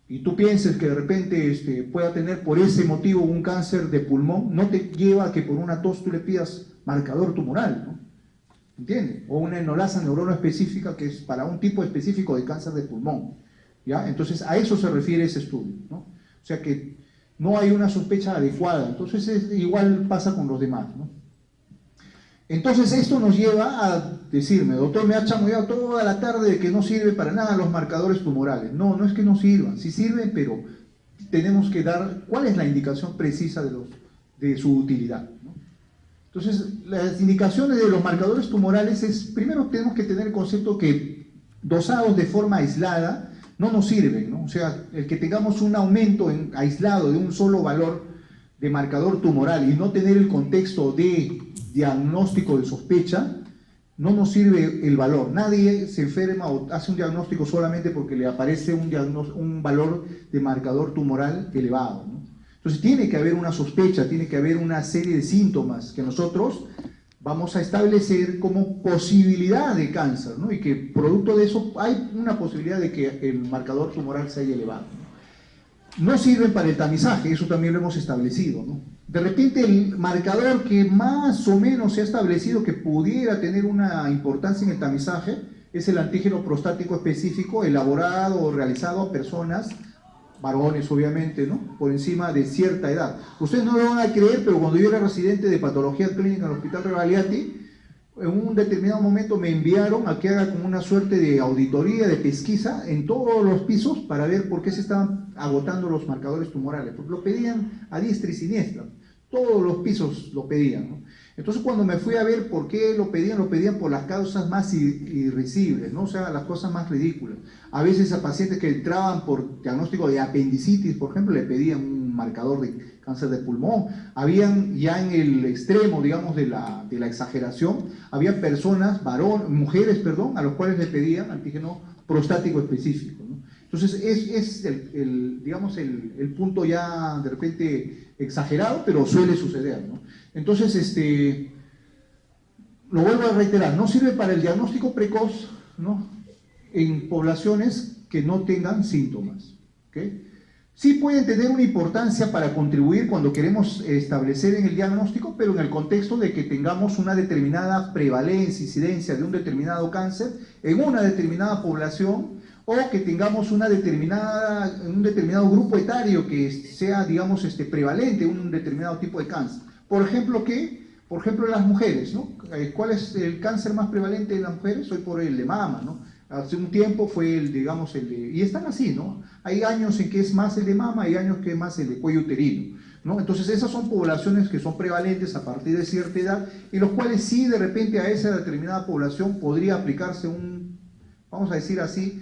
y tú pienses que de repente pueda tener por ese motivo un cáncer de pulmón, no te lleva a que por una tos tú le pidas marcador tumoral, ¿no? ¿Entiendes? O una enolasa neurona específica que es para un tipo específico de cáncer de pulmón, ¿ya? Entonces a eso se refiere ese estudio, ¿no? O sea que no hay una sospecha adecuada, entonces igual pasa con los demás, ¿no? Entonces esto nos lleva a decirme, doctor, me ha chamullado toda la tarde de que no sirve para nada los marcadores tumorales. No, no es que no sirvan, sí sirven, pero tenemos que dar cuál es la indicación precisa de su utilidad, ¿no? Entonces, las indicaciones de los marcadores tumorales es, primero tenemos que tener el concepto que dosados de forma aislada no nos sirven, ¿no? O sea, el que tengamos un aumento aislado de un solo valor de marcador tumoral y no tener el contexto de diagnóstico de sospecha, no nos sirve el valor. Nadie se enferma o hace un diagnóstico solamente porque le aparece un valor de marcador tumoral elevado, ¿no? Entonces tiene que haber una sospecha, tiene que haber una serie de síntomas que nosotros vamos a establecer como posibilidad de cáncer, ¿no? Y que producto de eso hay una posibilidad de que el marcador tumoral se haya elevado, ¿no? No sirven para el tamizaje, eso también lo hemos establecido, ¿no? De repente el marcador que más o menos se ha establecido que pudiera tener una importancia en el tamizaje es el antígeno prostático específico elaborado o realizado a personas, varones obviamente, ¿no? Por encima de cierta edad. Ustedes no lo van a creer, pero cuando yo era residente de patología clínica en el Hospital Rebagliati, en un determinado momento me enviaron a que haga como una suerte de auditoría, de pesquisa en todos los pisos para ver por qué se estaban agotando los marcadores tumorales, porque lo pedían a diestra y siniestra, todos los pisos lo pedían, ¿no? Entonces cuando me fui a ver por qué lo pedían por las causas más irrisibles, ¿no? O sea, las cosas más ridículas. A veces a pacientes que entraban por diagnóstico de apendicitis, por ejemplo, le pedían un marcador de cáncer de pulmón. Habían ya en el extremo, digamos, de la exageración, había personas, mujeres, perdón, a los cuales le pedían antígeno prostático específico, ¿no? Entonces es digamos, el punto ya de repente exagerado, pero suele suceder, ¿no? Entonces, lo vuelvo a reiterar, no sirve para el diagnóstico precoz, ¿no? En poblaciones que no tengan síntomas, ¿okay? Sí pueden tener una importancia para contribuir cuando queremos establecer en el diagnóstico, pero en el contexto de que tengamos una determinada prevalencia, incidencia de un determinado cáncer en una determinada población, o que tengamos un determinado grupo etario que sea, digamos, prevalente un determinado tipo de cáncer. Por ejemplo, en las mujeres, ¿no? ¿Cuál es el cáncer más prevalente en las mujeres? Hoy por el de mama, ¿no? Hace un tiempo fue y están así, ¿no? Hay años en que es más el de mama, hay años que es más el de cuello uterino. ¿no? Entonces esas son poblaciones que son prevalentes a partir de cierta edad, en los cuales sí de repente a esa determinada población podría aplicarse un, vamos a decir así,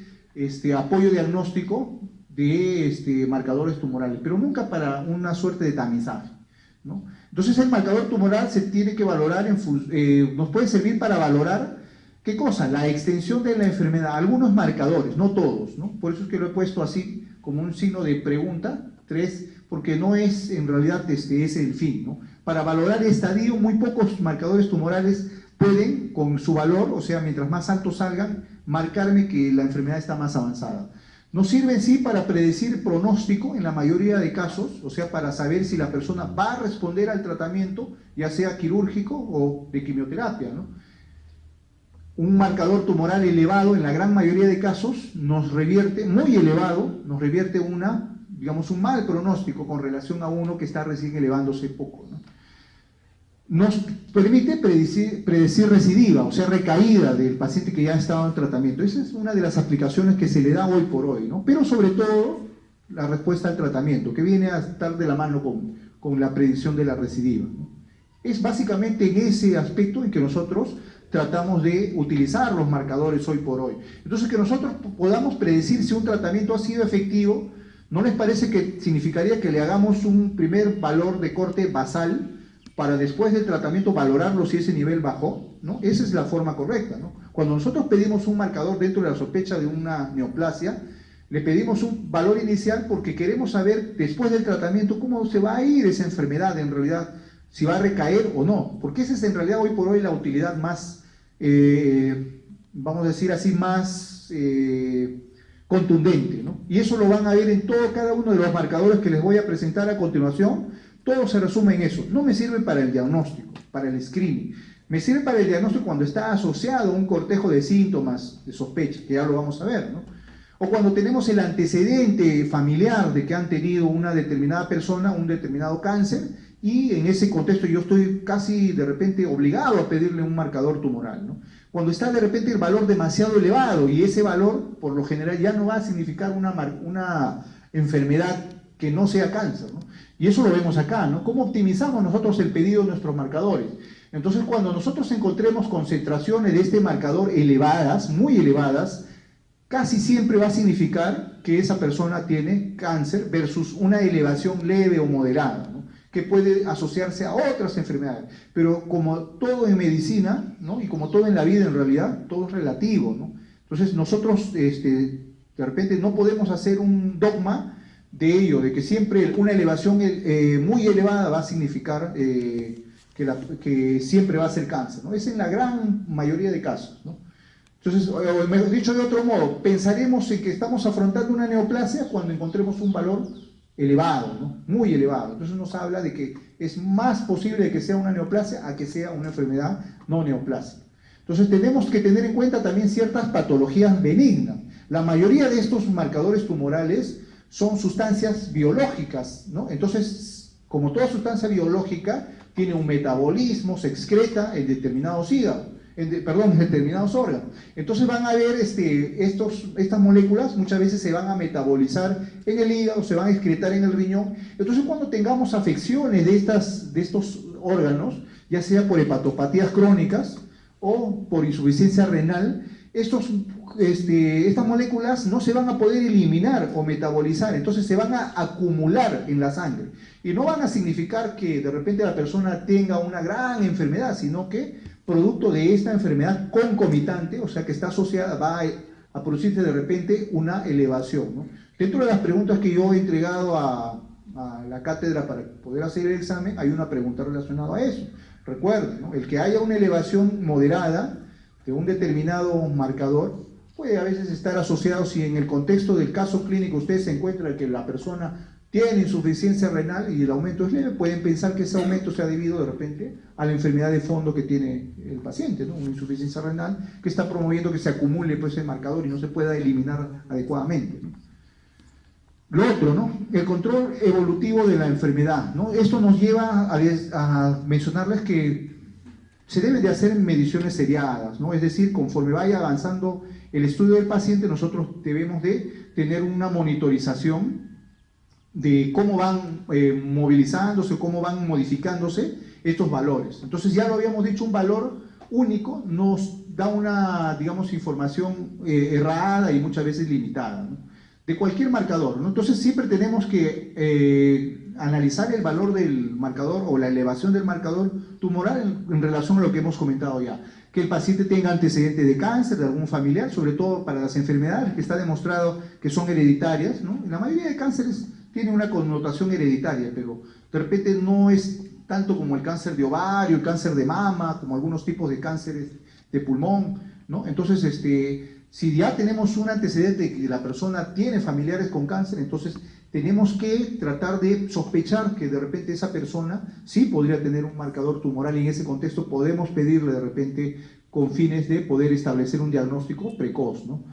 apoyo diagnóstico de marcadores tumorales, pero nunca para una suerte de tamizaje, ¿no? Entonces el marcador tumoral se tiene que valorar, nos puede servir para valorar, ¿qué cosa? La extensión de la enfermedad, algunos marcadores, no todos, ¿no? Por eso es que lo he puesto así como un signo de pregunta, 3, porque no es en realidad es el fin, ¿no? Para valorar el estadio, muy pocos marcadores tumorales pueden, con su valor, o sea, mientras más altos salgan, marcarme que la enfermedad está más avanzada. Nos sirven sí para predecir pronóstico en la mayoría de casos, o sea, para saber si la persona va a responder al tratamiento, ya sea quirúrgico o de quimioterapia, ¿no? Un marcador tumoral elevado en la gran mayoría de casos nos revierte, muy elevado, nos revierte digamos, un mal pronóstico con relación a uno que está recién elevándose poco, ¿no? Nos permite predecir recidiva, o sea, recaída del paciente que ya ha estado en tratamiento. Esa es una de las aplicaciones que se le da hoy por hoy, ¿no? Pero sobre todo, la respuesta al tratamiento, que viene a estar de la mano con la predicción de la recidiva, ¿no? Es básicamente en ese aspecto en que nosotros tratamos de utilizar los marcadores hoy por hoy. Entonces, que nosotros podamos predecir si un tratamiento ha sido efectivo, ¿no les parece que significaría que le hagamos un primer valor de corte basal para después del tratamiento valorarlo si ese nivel bajó, ¿no? Esa es la forma correcta, ¿no? Cuando nosotros pedimos un marcador dentro de la sospecha de una neoplasia, le pedimos un valor inicial porque queremos saber después del tratamiento cómo se va a ir esa enfermedad en realidad, si va a recaer o no, porque esa es en realidad hoy por hoy la utilidad más, vamos a decir así, más contundente, ¿no? Y eso lo van a ver en cada uno de los marcadores que les voy a presentar a continuación. Todo se resume en eso. No me sirve para el diagnóstico, para el screening. Me sirve para el diagnóstico cuando está asociado a un cortejo de síntomas de sospecha, que ya lo vamos a ver, ¿no? O cuando tenemos el antecedente familiar de que han tenido una determinada persona, un determinado cáncer, y en ese contexto yo estoy casi de repente obligado a pedirle un marcador tumoral, ¿no? Cuando está de repente el valor demasiado elevado y ese valor por lo general ya no va a significar una enfermedad que no sea cáncer, ¿no? Y eso lo vemos acá, ¿no? ¿Cómo optimizamos nosotros el pedido de nuestros marcadores? Entonces, cuando nosotros encontremos concentraciones de este marcador elevadas, muy elevadas, casi siempre va a significar que esa persona tiene cáncer versus una elevación leve o moderada, ¿no? Que puede asociarse a otras enfermedades. Pero como todo en medicina, ¿no? Y como todo en la vida en realidad, todo es relativo, ¿no? Entonces nosotros de repente no podemos hacer un dogma de ello, de que siempre una elevación muy elevada va a significar que siempre va a ser cáncer, ¿no? Es en la gran mayoría de casos, ¿no? Entonces, mejor dicho de otro modo, pensaremos en que estamos afrontando una neoplasia cuando encontremos un valor elevado, ¿no? Muy elevado. Entonces nos habla de que es más posible que sea una neoplasia a que sea una enfermedad no neoplásica. Entonces tenemos que tener en cuenta también ciertas patologías benignas. La mayoría de estos marcadores tumorales son sustancias biológicas, ¿no? Entonces, como toda sustancia biológica, tiene un metabolismo, se excreta en determinados en determinados órganos. Entonces van a ver estas moléculas, muchas veces se van a metabolizar en el hígado, se van a excretar en el riñón. Entonces cuando tengamos afecciones de estos órganos, ya sea por hepatopatías crónicas o por insuficiencia renal, estas moléculas no se van a poder eliminar o metabolizar, entonces se van a acumular en la sangre. Y no van a significar que de repente la persona tenga una gran enfermedad, sino que producto de esta enfermedad concomitante, o sea que está asociada, va a producirse de repente una elevación, ¿no? Dentro de las preguntas que yo he entregado a la cátedra para poder hacer el examen, hay una pregunta relacionada a eso. Recuerden, ¿no? El que haya una elevación moderada de un determinado marcador puede a veces estar asociado, si en el contexto del caso clínico usted se encuentra que la persona tiene insuficiencia renal y el aumento es leve, pueden pensar que ese aumento sea debido de repente a la enfermedad de fondo que tiene el paciente, ¿no? Una insuficiencia renal que está promoviendo que se acumule pues, el marcador y no se pueda eliminar adecuadamente, ¿no? Lo otro, ¿no? El control evolutivo de la enfermedad, ¿no? Esto nos lleva a mencionarles que se deben de hacer mediciones seriadas, ¿no? Es decir, conforme vaya avanzando el estudio del paciente, nosotros debemos de tener una monitorización de cómo van movilizándose, cómo van modificándose estos valores. Entonces ya lo habíamos dicho, un valor único nos da una, digamos, información errada y muchas veces limitada, ¿no? De cualquier marcador, ¿no? Entonces siempre tenemos que analizar el valor del marcador o la elevación del marcador tumoral en relación a lo que hemos comentado ya. Que el paciente tenga antecedentes de cáncer, de algún familiar, sobre todo para las enfermedades que está demostrado que son hereditarias, ¿no? La mayoría de cánceres tiene una connotación hereditaria, pero de repente no es tanto como el cáncer de ovario, el cáncer de mama, como algunos tipos de cánceres de pulmón, ¿no? Entonces, si ya tenemos un antecedente de que la persona tiene familiares con cáncer, entonces tenemos que tratar de sospechar que de repente esa persona sí podría tener un marcador tumoral y en ese contexto podemos pedirle de repente con fines de poder establecer un diagnóstico precoz, ¿no?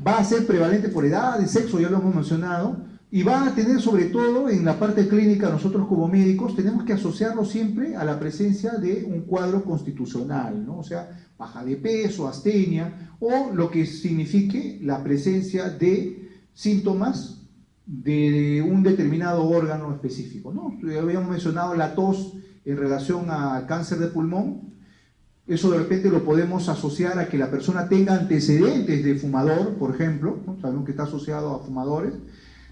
Va a ser prevalente por edad y sexo, ya lo hemos mencionado, y va a tener sobre todo en la parte clínica, nosotros como médicos tenemos que asociarlo siempre a la presencia de un cuadro constitucional, ¿no? O sea, baja de peso, astenia, o lo que signifique la presencia de síntomas de un determinado órgano específico, ¿no? Habíamos mencionado la tos en relación al cáncer de pulmón. Eso de repente lo podemos asociar a que la persona tenga antecedentes de fumador, por ejemplo, ¿no? Sabemos que está asociado a fumadores.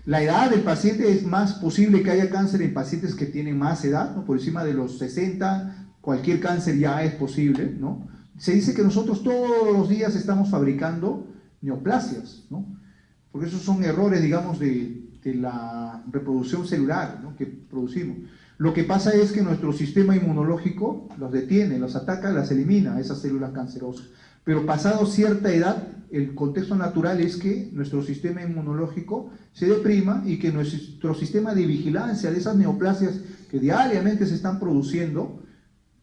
La edad del paciente, es más posible que haya cáncer en pacientes que tienen más edad, ¿no? Por encima de los 60, cualquier cáncer ya es posible, ¿no? Se dice que nosotros todos los días estamos fabricando neoplasias, ¿no? Porque esos son errores, digamos, de la reproducción celular, ¿no? Que producimos. Lo que pasa es que nuestro sistema inmunológico los detiene, los ataca, las elimina, esas células cancerosas. Pero pasado cierta edad, el contexto natural es que nuestro sistema inmunológico se deprima y que nuestro sistema de vigilancia de esas neoplasias que diariamente se están produciendo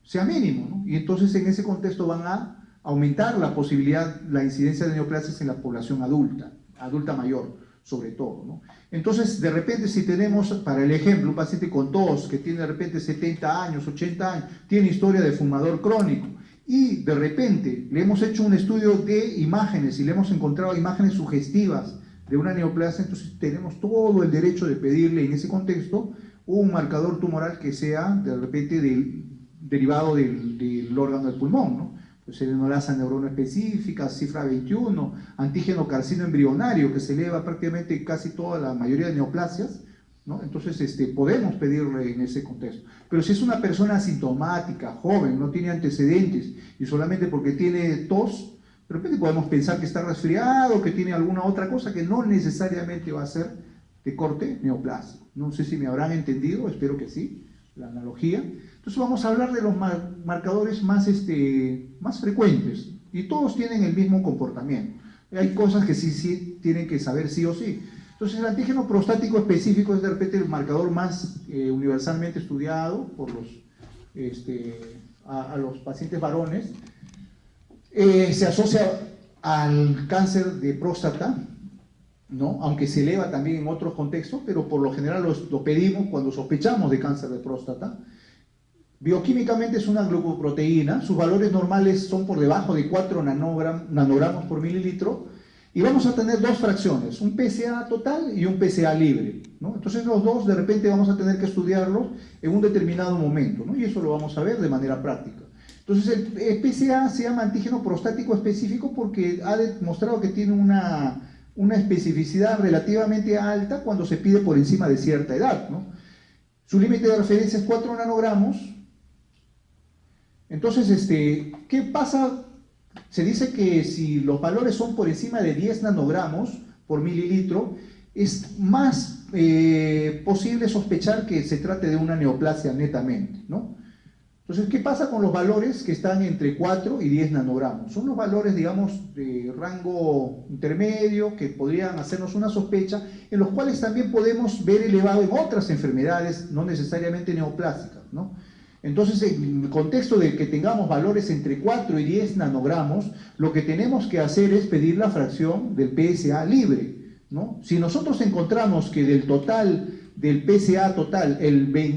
sea mínimo, ¿no? Y entonces en ese contexto van a aumentar la posibilidad, la incidencia de neoplasias en la población adulta, adulta mayor sobre todo, ¿no? Entonces, de repente, si tenemos, para el ejemplo, un paciente con tos, que tiene de repente 70 años, 80 años, tiene historia de fumador crónico, y de repente le hemos hecho un estudio de imágenes y le hemos encontrado imágenes sugestivas de una neoplasia, entonces tenemos todo el derecho de pedirle en ese contexto un marcador tumoral que sea de repente derivado del órgano del pulmón, ¿no? Selenolasa neurona específica, cifra 21, antígeno carcino embrionario, que se eleva prácticamente casi toda la mayoría de neoplasias, ¿no? Entonces podemos pedirle en ese contexto. Pero si es una persona asintomática, joven, no tiene antecedentes y solamente porque tiene tos, de repente podemos pensar que está resfriado, que tiene alguna otra cosa que no necesariamente va a ser de corte neoplásico. No sé si me habrán entendido, espero que sí, la analogía. Entonces vamos a hablar de los marcadores más frecuentes y todos tienen el mismo comportamiento. Hay cosas que sí tienen que saber sí o sí. Entonces el antígeno prostático específico es de repente el marcador más universalmente estudiado por a los pacientes varones. Se asocia al cáncer de próstata, ¿no? Aunque se eleva también en otros contextos, pero por lo general lo pedimos cuando sospechamos de cáncer de próstata. Bioquímicamente es una glucoproteína, sus valores normales son por debajo de 4 nanogramos por mililitro, y vamos a tener dos fracciones, un PSA total y un PSA libre, ¿no? Entonces los dos de repente vamos a tener que estudiarlos en un determinado momento, ¿no? Y eso lo vamos a ver de manera práctica. Entonces el PSA se llama antígeno prostático específico porque ha demostrado que tiene una especificidad relativamente alta cuando se pide por encima de cierta edad, ¿no? Su límite de referencia es 4 nanogramos. Entonces, ¿qué pasa? Se dice que si los valores son por encima de 10 nanogramos por mililitro, es más posible sospechar que se trate de una neoplasia netamente, ¿no? Entonces, ¿qué pasa con los valores que están entre 4 y 10 nanogramos? Son los valores, digamos, de rango intermedio que podrían hacernos una sospecha, en los cuales también podemos ver elevado en otras enfermedades, no necesariamente neoplásicas, ¿no? Entonces, en el contexto de que tengamos valores entre 4 y 10 nanogramos, lo que tenemos que hacer es pedir la fracción del PSA libre, ¿no? Si nosotros encontramos que del total, del PSA total,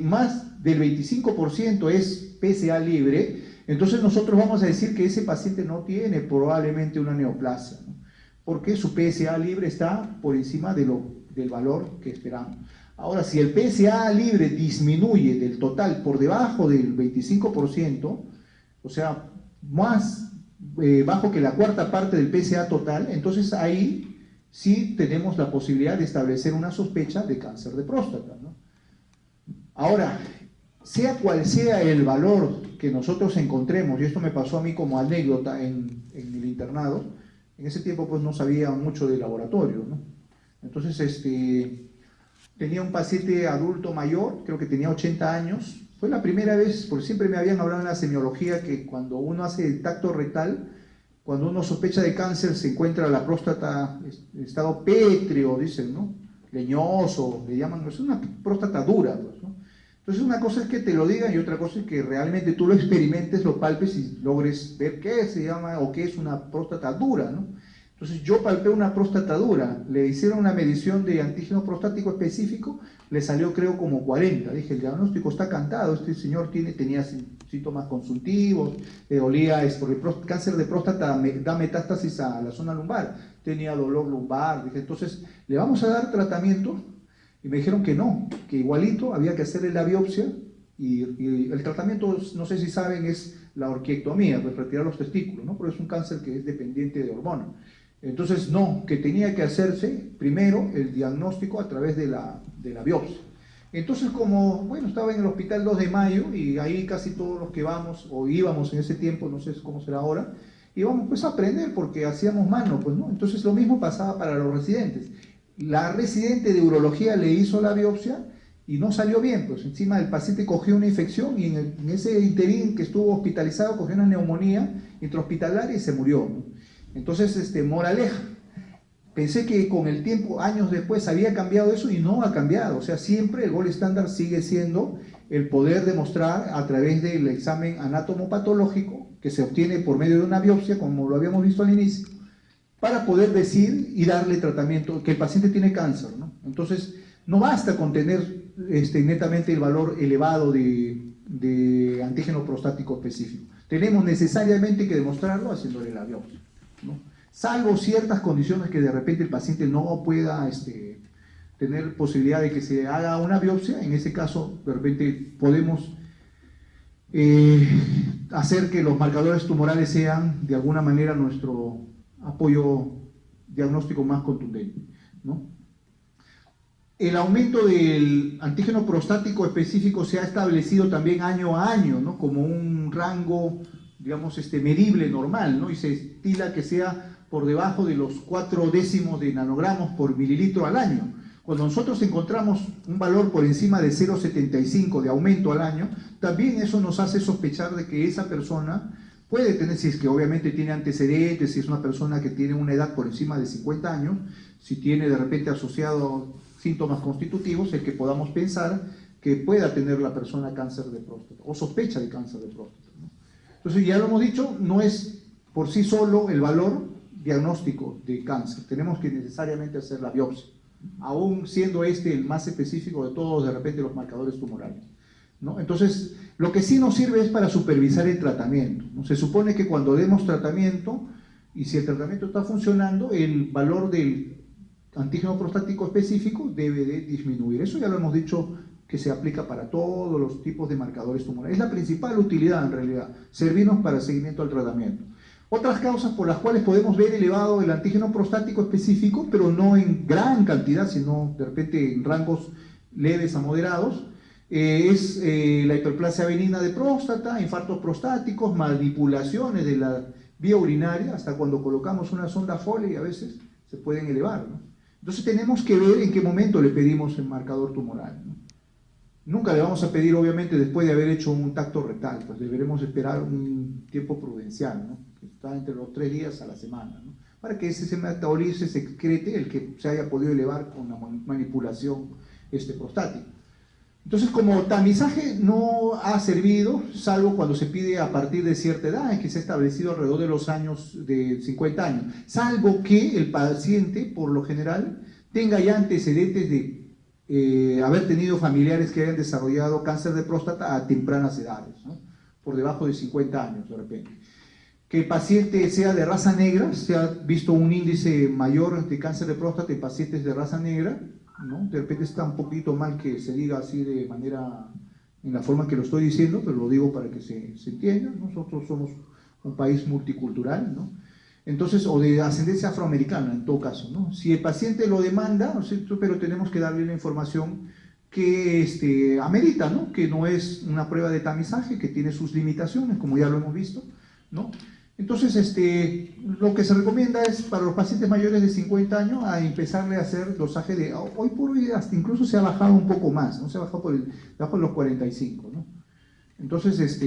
más del 25% es PSA libre, entonces nosotros vamos a decir que ese paciente no tiene probablemente una neoplasia, ¿no? Porque su PSA libre está por encima del valor que esperamos. Ahora, si el PSA libre disminuye del total por debajo del 25%, o sea, más bajo que la cuarta parte del PSA total, entonces ahí sí tenemos la posibilidad de establecer una sospecha de cáncer de próstata, ¿no? Ahora, sea cual sea el valor que nosotros encontremos, y esto me pasó a mí como anécdota en el internado, en ese tiempo pues no sabía mucho de laboratorio, ¿no? Entonces tenía un paciente adulto mayor, creo que tenía 80 años, fue la primera vez, porque siempre me habían hablado en la semiología que cuando uno hace el tacto rectal, cuando uno sospecha de cáncer se encuentra la próstata en estado pétreo, dicen, ¿no? Leñoso, le llaman, es una próstata dura, pues, ¿no? Entonces una cosa es que te lo digan y otra cosa es que realmente tú lo experimentes, lo palpes y logres ver qué se llama o qué es una próstata dura, ¿no? Entonces yo palpé una próstata dura, le hicieron una medición de antígeno prostático específico, le salió creo como 40, dije el diagnóstico está cantado, este señor tenía síntomas consultivos, olía, porque el cáncer de próstata da metástasis a la zona lumbar, tenía dolor lumbar, dije entonces le vamos a dar tratamiento. Y me dijeron que no, que igualito había que hacerle la biopsia y el tratamiento, no sé si saben, es la orquiectomía, pues retirar los testículos, ¿no? Porque es un cáncer que es dependiente de hormonas. Entonces, no, que tenía que hacerse primero el diagnóstico a través de la biopsia. Entonces, como, bueno, estaba en el hospital 2 de mayo y ahí casi todos los que vamos, o íbamos en ese tiempo, no sé cómo será ahora, íbamos pues a aprender porque hacíamos mano, pues, ¿no? Entonces, lo mismo pasaba para los residentes. La residente de urología le hizo la biopsia y no salió bien, pues encima el paciente cogió una infección y en ese interín que estuvo hospitalizado cogió una neumonía intrahospitalaria y se murió, ¿no? Entonces, moraleja, pensé que con el tiempo, años después, había cambiado eso y no ha cambiado, o sea, siempre el gold estándar sigue siendo el poder demostrar a través del examen anatomopatológico que se obtiene por medio de una biopsia, como lo habíamos visto al inicio, para poder decir y darle tratamiento, que el paciente tiene cáncer, ¿no? Entonces, no basta con tener netamente el valor elevado de antígeno prostático específico. Tenemos necesariamente que demostrarlo haciéndole la biopsia, ¿no? Salvo ciertas condiciones que de repente el paciente no pueda tener posibilidad de que se haga una biopsia, en ese caso de repente podemos hacer que los marcadores tumorales sean de alguna manera nuestro apoyo diagnóstico más contundente, ¿no? El aumento del antígeno prostático específico se ha establecido también año a año, ¿no? Como un rango, digamos, medible normal, ¿no? Y se estila que sea por debajo de los 4 décimos de nanogramos por mililitro al año. Cuando nosotros encontramos un valor por encima de 0,75 de aumento al año, también eso nos hace sospechar de que esa persona puede tener, si es que obviamente tiene antecedentes, si es una persona que tiene una edad por encima de 50 años, si tiene de repente asociado síntomas constitutivos, el que podamos pensar que pueda tener la persona cáncer de próstata o sospecha de cáncer de próstata, ¿no? Entonces, ya lo hemos dicho, no es por sí solo el valor diagnóstico de cáncer, tenemos que necesariamente hacer la biopsia, aún siendo el más específico de todos de repente los marcadores tumorales, ¿no? Entonces, lo que sí nos sirve es para supervisar el tratamiento, ¿no? Se supone que cuando demos tratamiento, y si el tratamiento está funcionando, el valor del antígeno prostático específico debe de disminuir. Eso ya lo hemos dicho que se aplica para todos los tipos de marcadores tumorales. Es la principal utilidad en realidad, servirnos para seguimiento al tratamiento. Otras causas por las cuales podemos ver elevado el antígeno prostático específico, pero no en gran cantidad, sino de repente en rangos leves a moderados, es la hiperplasia benigna de próstata, infartos prostáticos, manipulaciones de la vía urinaria, hasta cuando colocamos una sonda Foley a veces se pueden elevar, ¿no? Entonces tenemos que ver en qué momento le pedimos el marcador tumoral, ¿no? Nunca le vamos a pedir, obviamente, después de haber hecho un tacto rectal, pues deberemos esperar un tiempo prudencial, ¿no? Que está entre los 3 días a la semana, ¿no? Para que ese metabolizo se excrete el que se haya podido elevar con la manipulación prostática. Entonces, como tamizaje no ha servido, salvo cuando se pide a partir de cierta edad, en que se ha establecido alrededor de los años de 50 años, salvo que el paciente, por lo general, tenga ya antecedentes de haber tenido familiares que hayan desarrollado cáncer de próstata a tempranas edades, ¿no? Por debajo de 50 años de repente. Que el paciente sea de raza negra, se ha visto un índice mayor de cáncer de próstata en pacientes de raza negra, ¿no? De repente está un poquito mal que se diga así de manera, en la forma que lo estoy diciendo, pero lo digo para que se entienda. Nosotros somos un país multicultural, ¿no? Entonces, o de ascendencia afroamericana en todo caso, ¿no? Si el paciente lo demanda, ¿no es cierto? Pero tenemos que darle la información que amerita, ¿no? Que no es una prueba de tamizaje, que tiene sus limitaciones, como ya lo hemos visto, ¿no? Entonces, lo que se recomienda es para los pacientes mayores de 50 años a empezarle a hacer dosaje de, hoy por hoy hasta incluso se ha bajado un poco más, ¿no? Se ha bajado bajo los 45, ¿no? Entonces,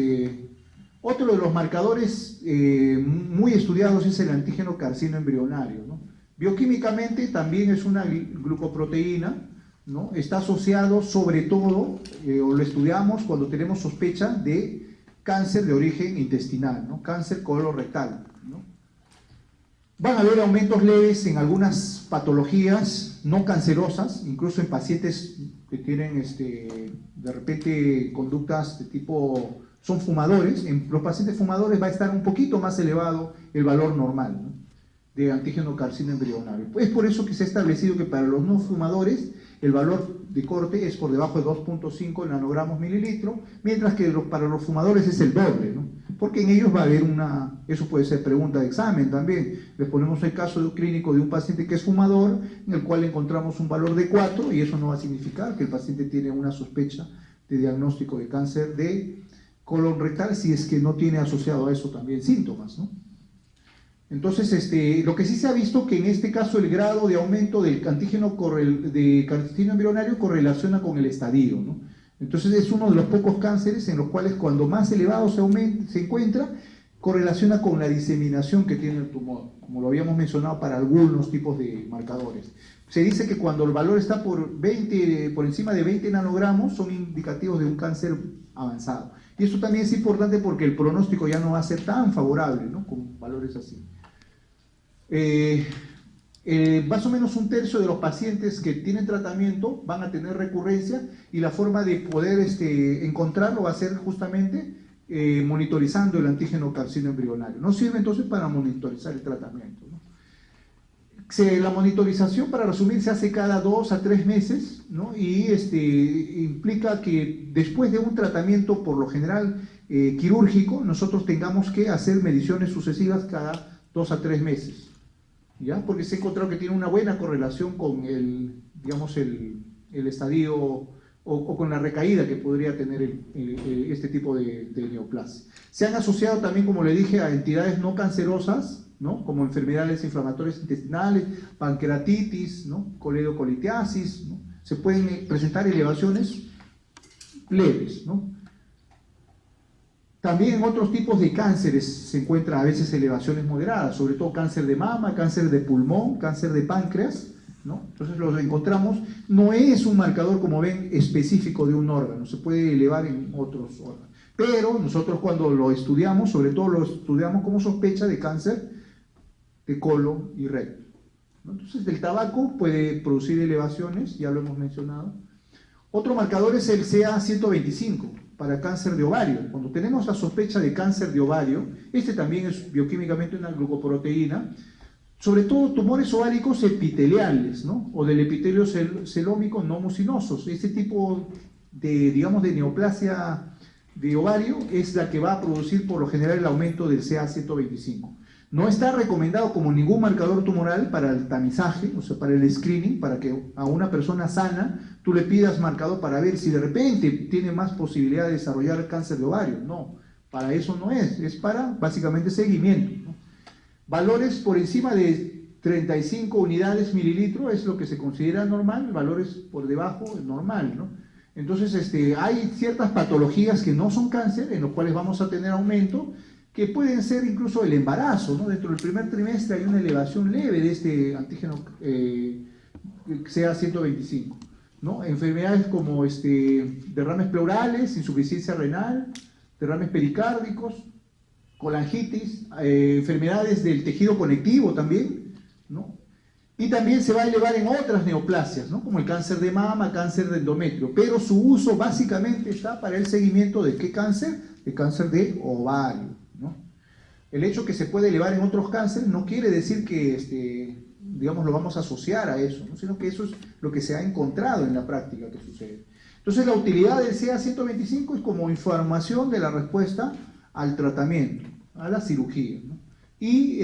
otro de los marcadores muy estudiados es el antígeno carcino embrionario, ¿no? Bioquímicamente también es una glucoproteína, ¿no? Está asociado sobre todo, o lo estudiamos cuando tenemos sospecha de cáncer de origen intestinal, ¿no? Cáncer colorectal, ¿no? Van a haber aumentos leves en algunas patologías no cancerosas, incluso en pacientes que tienen de repente conductas de tipo, son fumadores. En los pacientes fumadores va a estar un poquito más elevado el valor normal, ¿no? De antígeno carcino embrionario. Es por eso que se ha establecido que para los no fumadores el valor de corte es por debajo de 2.5 nanogramos mililitro, mientras que para los fumadores es el doble, ¿no? Porque en ellos va a haber eso puede ser pregunta de examen también. Les ponemos el caso clínico de un paciente que es fumador, en el cual encontramos un valor de 4, y eso no va a significar que el paciente tiene una sospecha de diagnóstico de cáncer de colon rectal, si es que no tiene asociado a eso también síntomas, ¿no? Entonces, lo que sí se ha visto que en este caso el grado de aumento del antígeno de carcino embrionario correlaciona con el estadio, ¿no? Entonces es uno de los pocos cánceres en los cuales cuando más elevado se encuentra, correlaciona con la diseminación que tiene el tumor, como lo habíamos mencionado para algunos tipos de marcadores. Se dice que cuando el valor está por encima de 20 nanogramos, son indicativos de un cáncer avanzado. Y eso también es importante porque el pronóstico ya no va a ser tan favorable, ¿no? Con valores así. Más o menos un tercio de los pacientes que tienen tratamiento van a tener recurrencia, y la forma de poder encontrarlo va a ser justamente monitorizando el antígeno carcino embrionario. No sirve entonces para monitorizar el tratamiento, ¿no? La monitorización, para resumir, se hace cada 2 a 3 meses, ¿no? Y implica que después de un tratamiento, por lo general quirúrgico, nosotros tengamos que hacer mediciones sucesivas cada 2 a 3 meses, ¿ya? Porque se ha encontrado que tiene una buena correlación con el estadio o con la recaída que podría tener este tipo de neoplasia. Se han asociado también, como le dije, a entidades no cancerosas, ¿no? Como enfermedades inflamatorias intestinales, pancreatitis, ¿no? Coledocolitiasis, ¿no? Se pueden presentar elevaciones leves, ¿no? También en otros tipos de cánceres se encuentran a veces elevaciones moderadas, sobre todo cáncer de mama, cáncer de pulmón, cáncer de páncreas, ¿no? Entonces los encontramos, no es un marcador, como ven, específico de un órgano, se puede elevar en otros órganos. Pero nosotros cuando lo estudiamos, sobre todo lo estudiamos como sospecha de cáncer de colon y recto, ¿no? Entonces el tabaco puede producir elevaciones, ya lo hemos mencionado. Otro marcador es el CA125 para cáncer de ovario. Cuando tenemos la sospecha de cáncer de ovario, también es bioquímicamente una glucoproteína, sobre todo tumores ováricos epiteliales, ¿no? O del epitelio celómico no mucinosos. Este tipo de neoplasia de ovario es la que va a producir por lo general el aumento del CA125. No está recomendado como ningún marcador tumoral para el tamizaje, o sea, para el screening, para que a una persona sana tú le pidas marcador para ver si de repente tiene más posibilidad de desarrollar cáncer de ovario. No, para eso no es para básicamente seguimiento, ¿no? Valores por encima de 35 unidades mililitro es lo que se considera normal, valores por debajo es normal, ¿no? Entonces hay ciertas patologías que no son cáncer, en los cuales vamos a tener aumento, que pueden ser incluso el embarazo, ¿no? Dentro del primer trimestre hay una elevación leve de este antígeno CA125, ¿no? Enfermedades como derrames pleurales, insuficiencia renal, derrames pericárdicos, colangitis, enfermedades del tejido conectivo también, ¿no? Y también se va a elevar en otras neoplasias, ¿no? Como el cáncer de mama, cáncer de endometrio, pero su uso básicamente está para el seguimiento de ¿qué cáncer? El cáncer de ovario, ¿no? El hecho que se puede elevar en otros cánceres no quiere decir que digamos, lo vamos a asociar a eso, ¿no? Sino que eso es lo que se ha encontrado en la práctica que sucede. Entonces la utilidad del CA-125 es como información de la respuesta al tratamiento, a la cirugía, ¿no? Y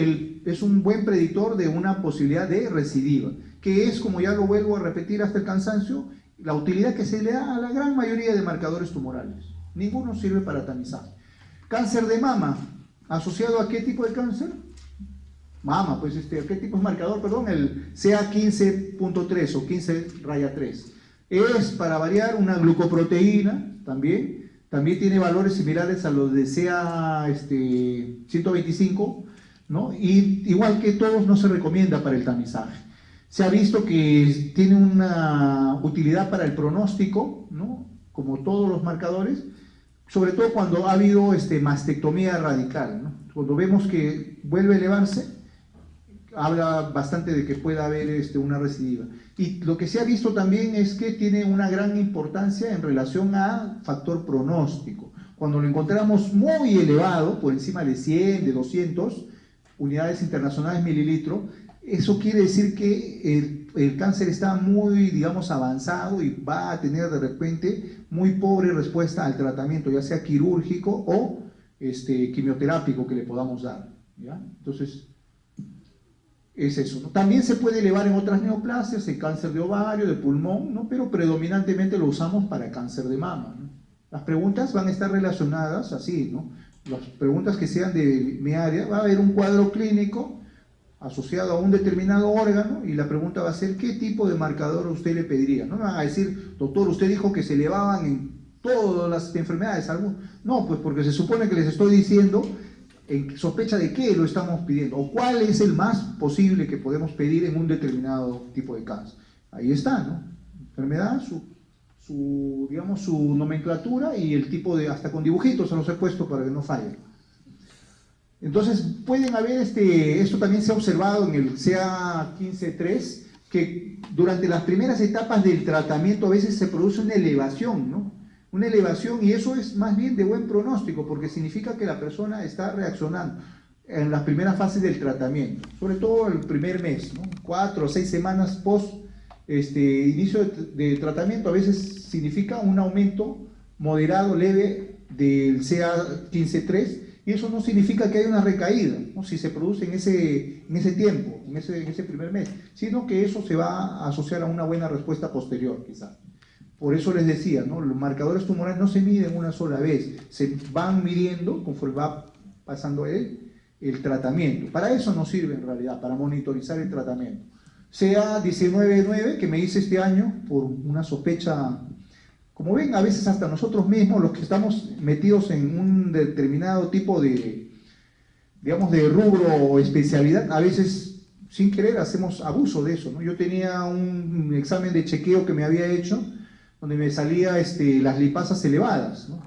es un buen predictor de una posibilidad de recidiva, que es, como ya lo vuelvo a repetir hasta el cansancio, la utilidad que se le da a la gran mayoría de marcadores tumorales. Ninguno sirve para tamizaje. Cáncer de mama, ¿asociado a qué tipo de cáncer? Mama, pues ¿a qué tipo de marcador? Perdón, el CA15.3 o 15-3. Es, para variar, una glucoproteína también. También tiene valores similares a los de CA125, ¿no? Y igual que todos, no se recomienda para el tamizaje. Se ha visto que tiene una utilidad para el pronóstico, ¿no? Como todos los marcadores, sobre todo cuando ha habido mastectomía radical, ¿no? Cuando vemos que vuelve a elevarse, habla bastante de que pueda haber una recidiva. Y lo que se ha visto también es que tiene una gran importancia en relación a factor pronóstico. Cuando lo encontramos muy elevado, por encima de 100, de 200 unidades internacionales mililitro, eso quiere decir que el cáncer está muy, digamos, avanzado y va a tener de repente muy pobre respuesta al tratamiento, ya sea quirúrgico o quimioterápico que le podamos dar, ¿ya? Entonces, es eso, ¿no? También se puede elevar en otras neoplasias, en cáncer de ovario, de pulmón, ¿no? Pero predominantemente lo usamos para cáncer de mama, ¿no? Las preguntas van a estar relacionadas así, ¿no? Las preguntas que sean de mi área, va a haber un cuadro clínico asociado a un determinado órgano y la pregunta va a ser ¿qué tipo de marcador usted le pediría? No me van a decir, doctor, usted dijo que se elevaban en todas las enfermedades. No, pues porque se supone que les estoy diciendo en sospecha de qué lo estamos pidiendo o cuál es el más posible que podemos pedir en un determinado tipo de cáncer. Ahí está, ¿no? Enfermedad, digamos, su nomenclatura y el tipo de, hasta con dibujitos se los he puesto para que no fallen. Entonces pueden haber, esto también se ha observado en el CA15-3, que durante las primeras etapas del tratamiento a veces se produce una elevación, ¿no? Una elevación, y eso es más bien de buen pronóstico, porque significa que la persona está reaccionando en las primeras fases del tratamiento, sobre todo el primer mes, ¿no? 4 o 6 semanas post inicio de tratamiento, a veces significa un aumento moderado, leve del CA15-3, y eso no significa que haya una recaída, ¿no? Si se produce en ese tiempo, en ese primer mes, sino que eso se va a asociar a una buena respuesta posterior, quizás. Por eso les decía, ¿no? Los marcadores tumorales no se miden una sola vez, se van midiendo conforme va pasando el tratamiento. Para eso nos sirve en realidad, para monitorizar el tratamiento. Sea 19.9, que me hice este año por una sospecha. Como ven, a veces hasta nosotros mismos, los que estamos metidos en un determinado tipo de, digamos, de rubro o especialidad, a veces sin querer hacemos abuso de eso, ¿no? Yo tenía un examen de chequeo que me había hecho, donde me salía las lipasas elevadas, ¿no?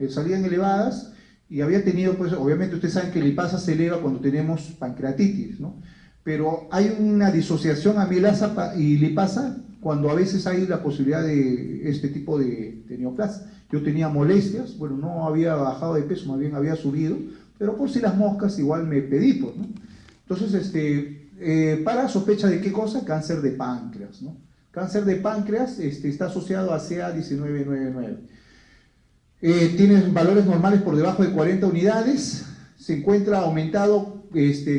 Salían elevadas y había tenido, pues, obviamente ustedes saben que lipasa se eleva cuando tenemos pancreatitis, ¿no? Pero hay una disociación amilasa y lipasa cuando a veces hay la posibilidad de este tipo de neoplasia. Yo tenía molestias, bueno, no había bajado de peso, más bien había subido, pero por si las moscas igual me pedí, pues, ¿no? Entonces, para sospecha de qué cosa, cáncer de páncreas, ¿no? Cáncer de páncreas está asociado a CA19.9.9. Tiene valores normales por debajo de 40 unidades, se encuentra aumentado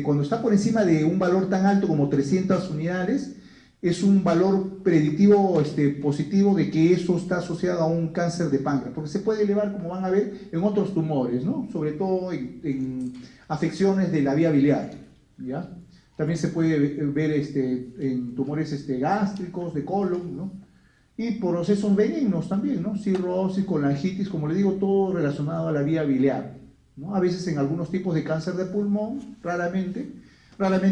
cuando está por encima de un valor tan alto como 300 unidades, es un valor predictivo positivo de que eso está asociado a un cáncer de páncreas, porque se puede elevar, como van a ver, en otros tumores, ¿no? Sobre todo en afecciones de la vía biliar, ¿ya? También se puede ver en tumores gástricos, de colon, ¿no? Y procesos benignos también, ¿no? Cirrosis, colangitis, como les digo, todo relacionado a la vía biliar, ¿no? A veces en algunos tipos de cáncer de pulmón, raramente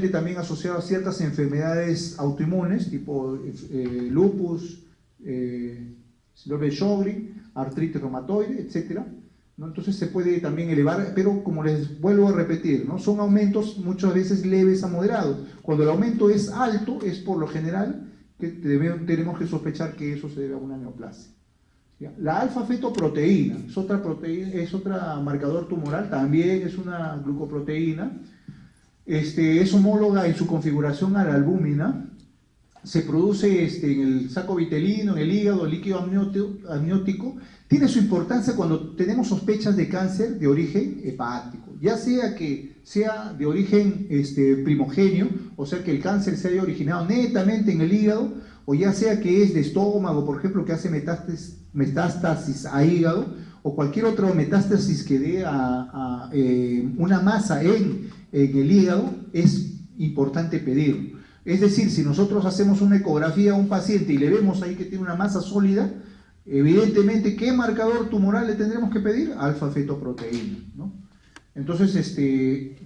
también asociado a ciertas enfermedades autoinmunes, tipo lupus, síndrome de Sjögren, artritis reumatoide, etc., ¿no? Entonces se puede también elevar, pero como les vuelvo a repetir, ¿no? Son aumentos muchas veces leves a moderados. Cuando el aumento es alto, es por lo general que tenemos que sospechar que eso se debe a una neoplasia. ¿Ya? La alfa-fetoproteína es otra marcador tumoral, también es una glucoproteína. es homóloga en su configuración a la albúmina. Se produce en el saco vitelino, en el hígado, el líquido amniótico. Tiene su importancia cuando tenemos sospechas de cáncer de origen hepático, ya sea que sea de origen primogéneo, o sea que el cáncer se haya originado netamente en el hígado, o ya sea que es de estómago, por ejemplo, que hace metástasis a hígado, o cualquier otra metástasis que dé a una masa en el hígado, es importante pedirlo. Es decir, si nosotros hacemos una ecografía a un paciente y le vemos ahí que tiene una masa sólida, evidentemente, ¿qué marcador tumoral le tendremos que pedir? Alfa-fetoproteína, ¿no? Entonces,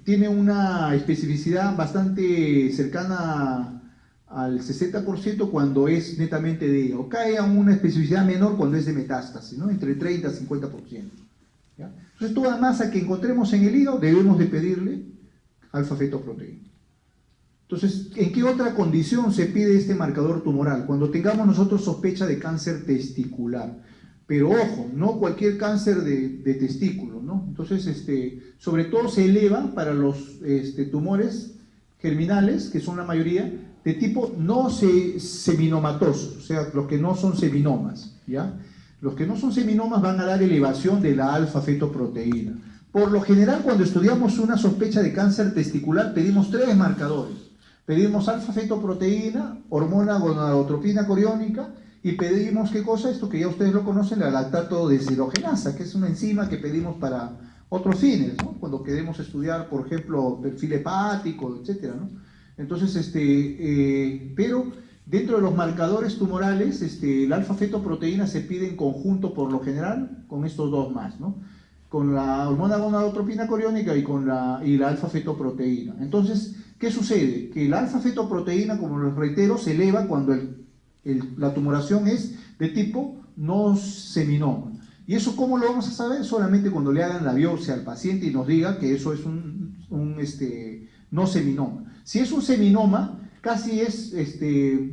tiene una especificidad bastante cercana al 60% cuando es netamente de hígado. Cae a una especificidad menor cuando es de metástasis, ¿no? Entre 30 y 50%. ¿Ya? Entonces, toda masa que encontremos en el hígado debemos de pedirle alfa-fetoproteína. Entonces, ¿en qué otra condición se pide este marcador tumoral? Cuando tengamos nosotros sospecha de cáncer testicular. Pero ojo, no cualquier cáncer de testículo, ¿no? Entonces, sobre todo se eleva para los tumores germinales, que son la mayoría, de tipo no seminomatoso, o sea, los que no son seminomas, ¿ya? Los que no son seminomas van a dar elevación de la alfa-fetoproteína. Por lo general, cuando estudiamos una sospecha de cáncer testicular, pedimos 3 marcadores. Pedimos alfa-fetoproteína, hormona gonadotropina coriónica, y pedimos, ¿qué cosa? Esto que ya ustedes lo conocen, la lactato deshidrogenasa, que es una enzima que pedimos para otros fines, ¿no? Cuando queremos estudiar, por ejemplo, perfil hepático, etcétera, ¿no? Entonces, pero dentro de los marcadores tumorales, la alfa-fetoproteína se pide en conjunto por lo general con estos dos más, ¿no? Con la hormona gonadotropina coriónica y la alfa-fetoproteína. Entonces, ¿qué sucede? Que la alfa-fetoproteína, como les reitero, se eleva cuando la tumoración es de tipo no seminoma. ¿Y eso cómo lo vamos a saber? Solamente cuando le hagan la biopsia al paciente y nos diga que eso es un no seminoma. Si es un seminoma, casi es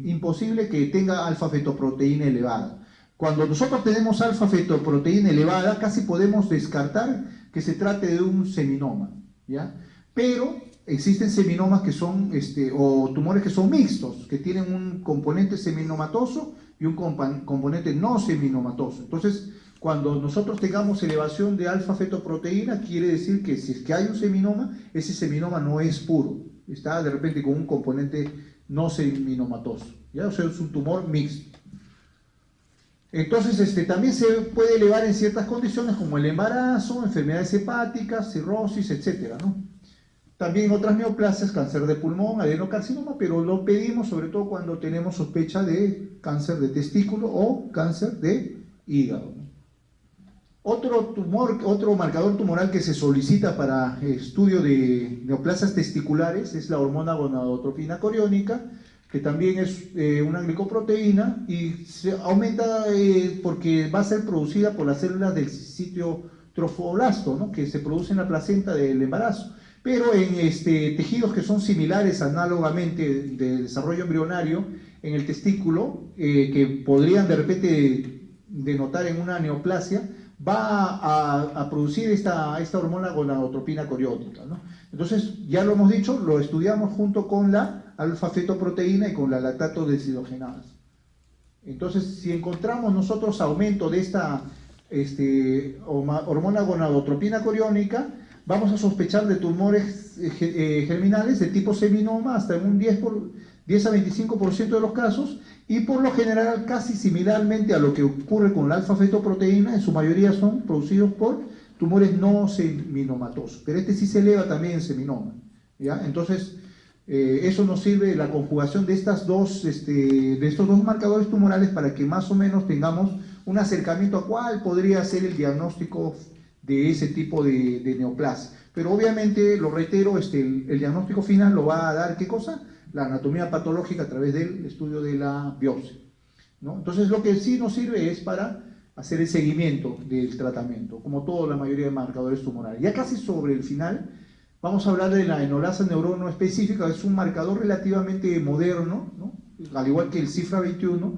imposible que tenga alfa-fetoproteína elevada. Cuando nosotros tenemos alfa-fetoproteína elevada, casi podemos descartar que se trate de un seminoma, ¿ya? Pero existen seminomas que son, o tumores que son mixtos, que tienen un componente seminomatoso y un componente no seminomatoso. Entonces, cuando nosotros tengamos elevación de alfa-fetoproteína, quiere decir que si es que hay un seminoma, ese seminoma no es puro, está de repente con un componente no seminomatoso, ¿ya? O sea, es un tumor mixto. Entonces, también se puede elevar en ciertas condiciones como el embarazo, enfermedades hepáticas, cirrosis, etcétera, ¿no? También otras neoplasias, cáncer de pulmón, adenocarcinoma, pero lo pedimos sobre todo cuando tenemos sospecha de cáncer de testículo o cáncer de hígado. Otro marcador tumoral que se solicita para estudio de neoplasias testiculares es la hormona gonadotropina coriónica, que también es una glicoproteína y se aumenta porque va a ser producida por las células del sitio trofoblasto, ¿no? Que se produce en la placenta del embarazo. Pero en tejidos que son similares análogamente de desarrollo embrionario, en el testículo, que podrían de repente denotar en una neoplasia, va a producir esta hormona gonadotropina coriótica, ¿no? Entonces, ya lo hemos dicho, lo estudiamos junto con la alfa-fetoproteína y con la lactato deshidrogenasa. Entonces, si encontramos nosotros aumento de esta hormona gonadotropina coriónica, vamos a sospechar de tumores germinales de tipo seminoma hasta en un 10 a 25% de los casos, y por lo general casi similarmente a lo que ocurre con la alfa-fetoproteína, en su mayoría son producidos por tumores no seminomatosos, pero sí se eleva también en seminoma, ¿ya? Entonces, eso nos sirve la conjugación de estos dos marcadores tumorales para que más o menos tengamos un acercamiento a cuál podría ser el diagnóstico de ese tipo de neoplasia. Pero obviamente, lo reitero, el diagnóstico final lo va a dar, ¿qué cosa? La anatomía patológica a través del estudio de la biopsia, ¿no? Entonces, lo que sí nos sirve es para hacer el seguimiento del tratamiento, como toda la mayoría de marcadores tumorales. Ya casi sobre el final, vamos a hablar de la enolasa neurono específica, es un marcador relativamente moderno, ¿no? Al igual que el cifra 21,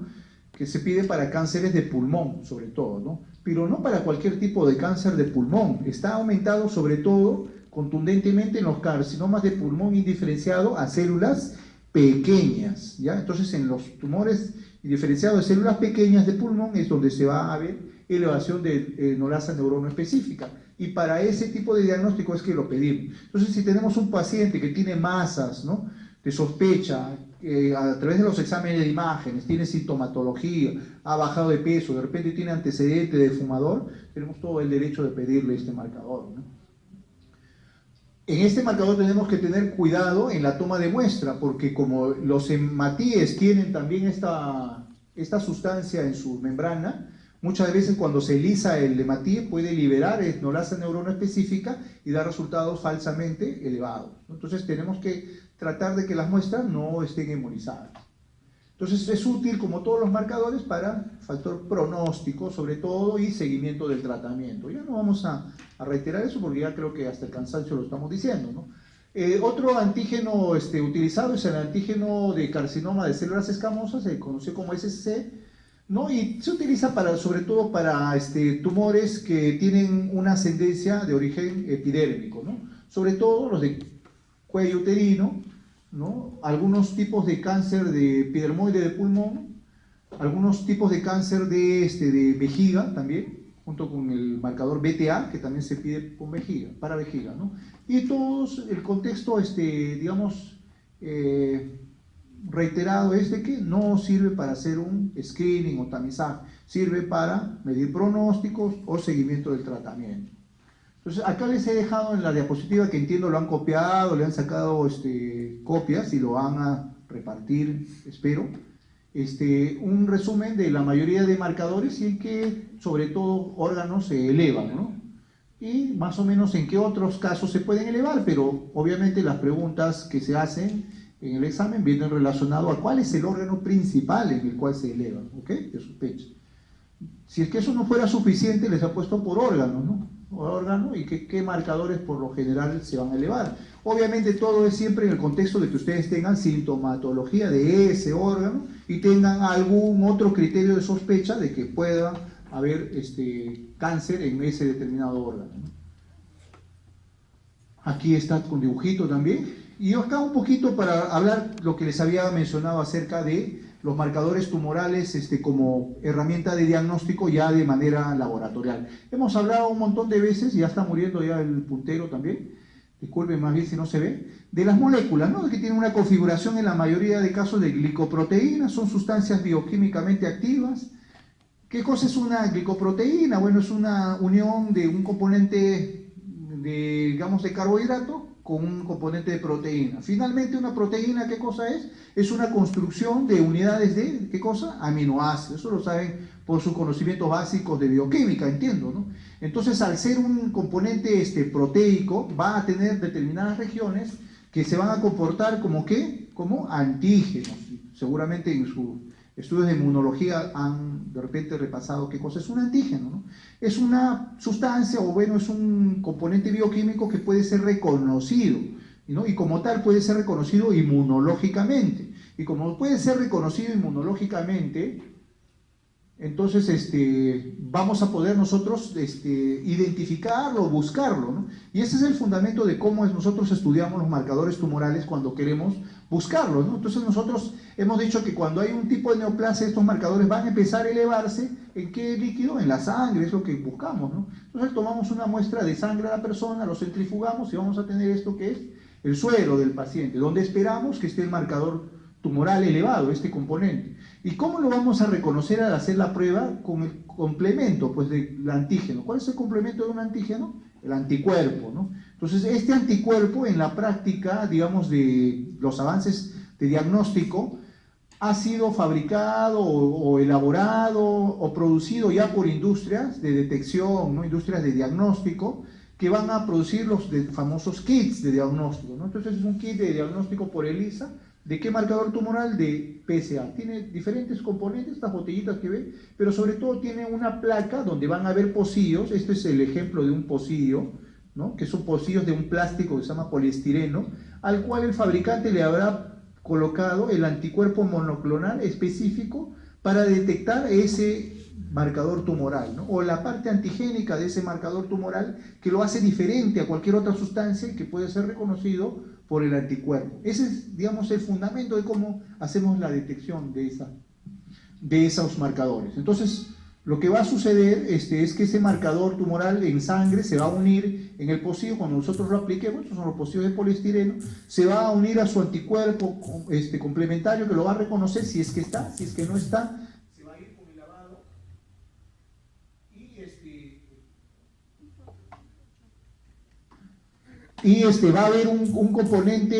que se pide para cánceres de pulmón, sobre todo, ¿no? Pero no para cualquier tipo de cáncer de pulmón. Está aumentado sobre todo contundentemente en los carcinomas de pulmón indiferenciado a células pequeñas, ¿ya? Entonces, en los tumores indiferenciados de células pequeñas de pulmón es donde se va a ver elevación de enolasa neuronoespecífica. Y para ese tipo de diagnóstico es que lo pedimos. Entonces, si tenemos un paciente que tiene masas, ¿no?, de sospecha, a través de los exámenes de imágenes, tiene sintomatología, ha bajado de peso, de repente tiene antecedente de fumador, tenemos todo el derecho de pedirle este marcador, ¿no? En este marcador tenemos que tener cuidado en la toma de muestra, porque como los hematíes tienen también esta sustancia en su membrana, muchas veces cuando se lisa el hematíe puede liberar enolasa neuronoespecífica y dar resultados falsamente elevados. Entonces tenemos que tratar de que las muestras no estén hemolizadas. Entonces es útil, como todos los marcadores, para factor pronóstico, sobre todo, y seguimiento del tratamiento. Ya no vamos a reiterar eso porque ya creo que hasta el cansancio lo estamos diciendo, ¿no? Otro antígeno utilizado es el antígeno de carcinoma de células escamosas, se conoce como SCC, ¿no? Y se utiliza sobre todo para tumores que tienen una ascendencia de origen epidérmico, ¿no? Sobre todo los de cuello uterino, ¿no? Algunos tipos de cáncer de epidermoide de pulmón, algunos tipos de cáncer de vejiga también, junto con el marcador BTA, que también se pide con vejiga, para vejiga, ¿no? Y todos, el contexto, digamos, reiterado es de que no sirve para hacer un screening o tamizaje, sirve para medir pronósticos o seguimiento del tratamiento. Entonces, acá les he dejado en la diapositiva, que entiendo lo han copiado, le han sacado copias y lo van a repartir, espero, un resumen de la mayoría de marcadores y en qué, sobre todo, órganos se elevan, ¿no? Y más o menos en qué otros casos se pueden elevar, pero obviamente las preguntas que se hacen en el examen vienen relacionadas a cuál es el órgano principal en el cual se elevan, ¿ok? De sospecha. Si es que eso no fuera suficiente, les ha puesto por órgano, ¿no? Órgano y qué marcadores por lo general se van a elevar. Obviamente todo es siempre en el contexto de que ustedes tengan sintomatología de ese órgano y tengan algún otro criterio de sospecha de que pueda haber cáncer en ese determinado órgano, ¿no? Aquí está con dibujito también. Y acá un poquito para hablar lo que les había mencionado acerca de los marcadores tumorales como herramienta de diagnóstico ya de manera laboratorial. Hemos hablado un montón de veces, ya está muriendo ya el puntero también, disculpen más bien si no se ve, de las moléculas, ¿no? Que tienen una configuración en la mayoría de casos de glicoproteínas, son sustancias bioquímicamente activas. ¿Qué cosa es una glicoproteína? Bueno, es una unión de un componente digamos, de carbohidrato con un componente de proteína. Finalmente, una proteína, ¿qué cosa es? Es una construcción de unidades de, ¿qué cosa? Aminoácidos. Eso lo saben por sus conocimientos básicos de bioquímica, entiendo, ¿no? Entonces, al ser un componente proteico, va a tener determinadas regiones que se van a comportar como ¿qué? Como antígenos. Seguramente en sus estudios de inmunología han de repente repasado qué cosa es un antígeno, ¿no? Es una sustancia, o bueno, es un componente bioquímico que puede ser reconocido, ¿no? Y como tal puede ser reconocido inmunológicamente. Y como puede ser reconocido inmunológicamente, entonces vamos a poder nosotros identificarlo, buscarlo, ¿no? Y ese es el fundamento de cómo nosotros estudiamos los marcadores tumorales cuando queremos buscarlos, ¿no? Entonces nosotros hemos dicho que cuando hay un tipo de neoplasia, estos marcadores van a empezar a elevarse. ¿En qué líquido? En la sangre, es lo que buscamos, ¿no? Entonces tomamos una muestra de sangre a la persona, lo centrifugamos y vamos a tener esto que es el suero del paciente, donde esperamos que esté el marcador tumoral elevado, este componente. ¿Y cómo lo vamos a reconocer al hacer la prueba? Con el complemento, pues, del antígeno. ¿Cuál es el complemento de un antígeno? El anticuerpo, ¿no? Entonces, este anticuerpo en la práctica, digamos, de los avances de diagnóstico, ha sido fabricado o elaborado o producido ya por industrias de detección, ¿no? Industrias de diagnóstico, que van a producir los famosos kits de diagnóstico, ¿no? Entonces, es un kit de diagnóstico por ELISA. ¿De qué marcador tumoral? De PSA. Tiene diferentes componentes, estas botellitas que ven, pero sobre todo tiene una placa donde van a haber pocillos. Este es el ejemplo de un pocillo, ¿no? Que son pocillos de un plástico que se llama poliestireno, al cual el fabricante le habrá colocado el anticuerpo monoclonal específico para detectar ese marcador tumoral, ¿no? O la parte antigénica de ese marcador tumoral que lo hace diferente a cualquier otra sustancia y que puede ser reconocido por el anticuerpo. Ese es, digamos, el fundamento de cómo hacemos la detección de esos marcadores. Entonces, lo que va a suceder es que ese marcador tumoral en sangre se va a unir en el pocillo, cuando nosotros lo apliquemos, estos son los pocillos de poliestireno, se va a unir a su anticuerpo complementario que lo va a reconocer si es que está, si es que no está, se va a ir con el lavado y va a haber un componente,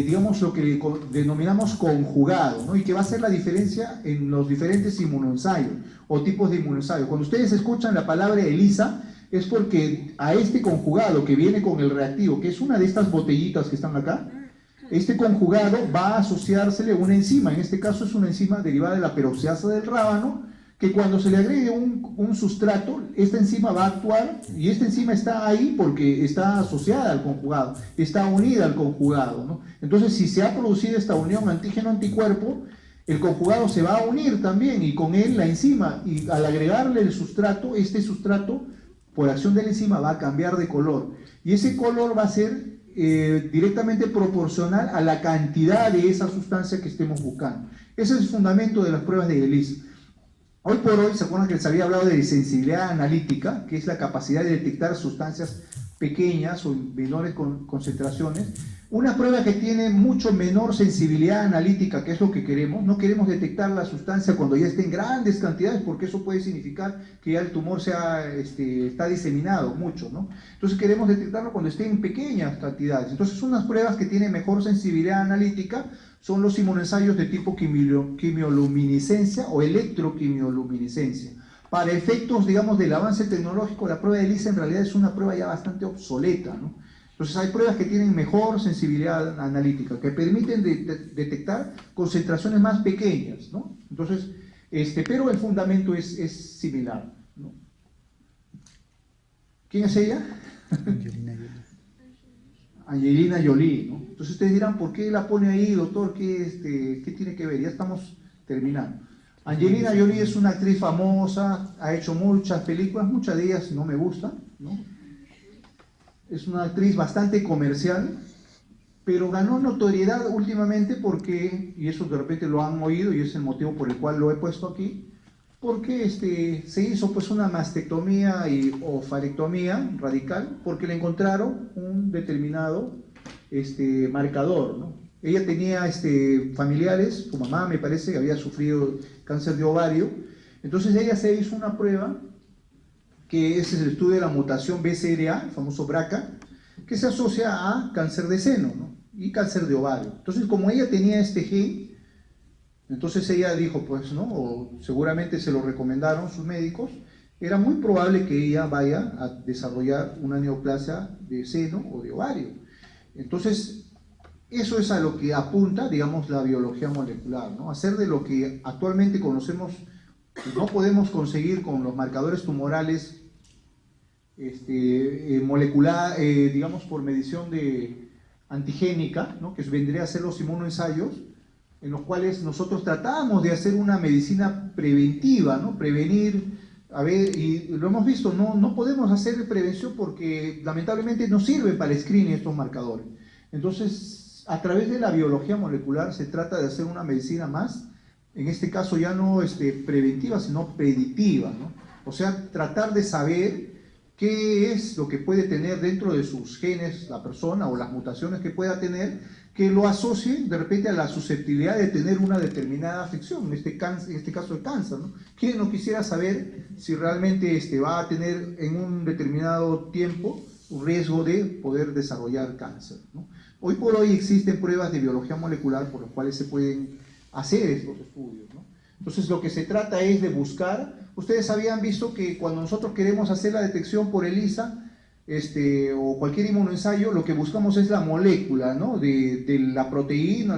digamos, lo que denominamos conjugado, ¿no? Y que va a hacer la diferencia en los diferentes inmunoensayos o tipos de inmunoensayos. Cuando ustedes escuchan la palabra ELISA, es porque a este conjugado que viene con el reactivo, que es una de estas botellitas que están acá, este conjugado va a asociársele una enzima, en este caso es una enzima derivada de la peroxidasa del rábano, que cuando se le agregue un sustrato, esta enzima va a actuar, y esta enzima está ahí porque está asociada al conjugado, está unida al conjugado, ¿no? Entonces, si se ha producido esta unión antígeno-anticuerpo, el conjugado se va a unir también, y con él la enzima, y al agregarle el sustrato, este sustrato, por acción de la enzima, va a cambiar de color, y ese color va a ser directamente proporcional a la cantidad de esa sustancia que estemos buscando. Ese es el fundamento de las pruebas de ELISA. Hoy por hoy, ¿se acuerdan que les había hablado de sensibilidad analítica, que es la capacidad de detectar sustancias pequeñas o en menores concentraciones? Una prueba que tiene mucho menor sensibilidad analítica, que es lo que queremos. No queremos detectar la sustancia cuando ya esté en grandes cantidades, porque eso puede significar que ya el tumor está diseminado mucho, ¿no? Entonces queremos detectarlo cuando esté en pequeñas cantidades. Entonces, unas pruebas que tienen mejor sensibilidad analítica son los inmunoensayos de tipo quimioluminiscencia o electroquimioluminiscencia. Para efectos, digamos, del avance tecnológico, la prueba de ELISA en realidad es una prueba ya bastante obsoleta, ¿no? Entonces hay pruebas que tienen mejor sensibilidad analítica, que permiten detectar concentraciones más pequeñas, ¿no? Entonces, pero el fundamento es similar, ¿no? ¿Quién es ella? Angelina Jolie. Angelina Jolie, ¿no? Entonces ustedes dirán, ¿por qué la pone ahí, doctor? ¿Qué tiene que ver? Ya estamos terminando. Angelina Jolie es una actriz famosa, ha hecho muchas películas, muchas de ellas no me gustan, ¿no? Es una actriz bastante comercial, pero ganó notoriedad últimamente porque, y eso de repente lo han oído y es el motivo por el cual lo he puesto aquí, porque se hizo pues una mastectomía o farectomía radical porque le encontraron un determinado marcador, ¿no? Ella tenía familiares, su mamá me parece que había sufrido cáncer de ovario, entonces ella se hizo una prueba que es el estudio de la mutación BCRA, el famoso BRCA, que se asocia a cáncer de seno, ¿no? Y cáncer de ovario. Entonces, como ella tenía este gen, entonces ella dijo, pues, ¿no? O seguramente se lo recomendaron sus médicos, era muy probable que ella vaya a desarrollar una neoplasia de seno o de ovario. Entonces, eso es a lo que apunta, digamos, la biología molecular, ¿no? Hacer de lo que actualmente conocemos, que no podemos conseguir con los marcadores tumorales molecular, digamos, por medición antigénica, ¿no? Que vendría a ser los inmunoensayos, en los cuales nosotros tratamos de hacer una medicina preventiva, ¿no? Prevenir, a ver, y lo hemos visto, no podemos hacer prevención porque lamentablemente no sirven para el screening estos marcadores. Entonces, a través de la biología molecular se trata de hacer una medicina más, en este caso ya no preventiva, sino predictiva, ¿no? O sea, tratar de saber qué es lo que puede tener dentro de sus genes la persona o las mutaciones que pueda tener, que lo asocie de repente a la susceptibilidad de tener una determinada afección, en este caso el cáncer, ¿no? ¿Quién no quisiera saber si realmente va a tener en un determinado tiempo un riesgo de poder desarrollar cáncer, ¿no? Hoy por hoy existen pruebas de biología molecular por las cuales se pueden hacer estos estudios, ¿no? Entonces lo que se trata es de buscar, ustedes habían visto que cuando nosotros queremos hacer la detección por ELISA o cualquier inmunoensayo, lo que buscamos es la molécula, ¿no? de la proteína,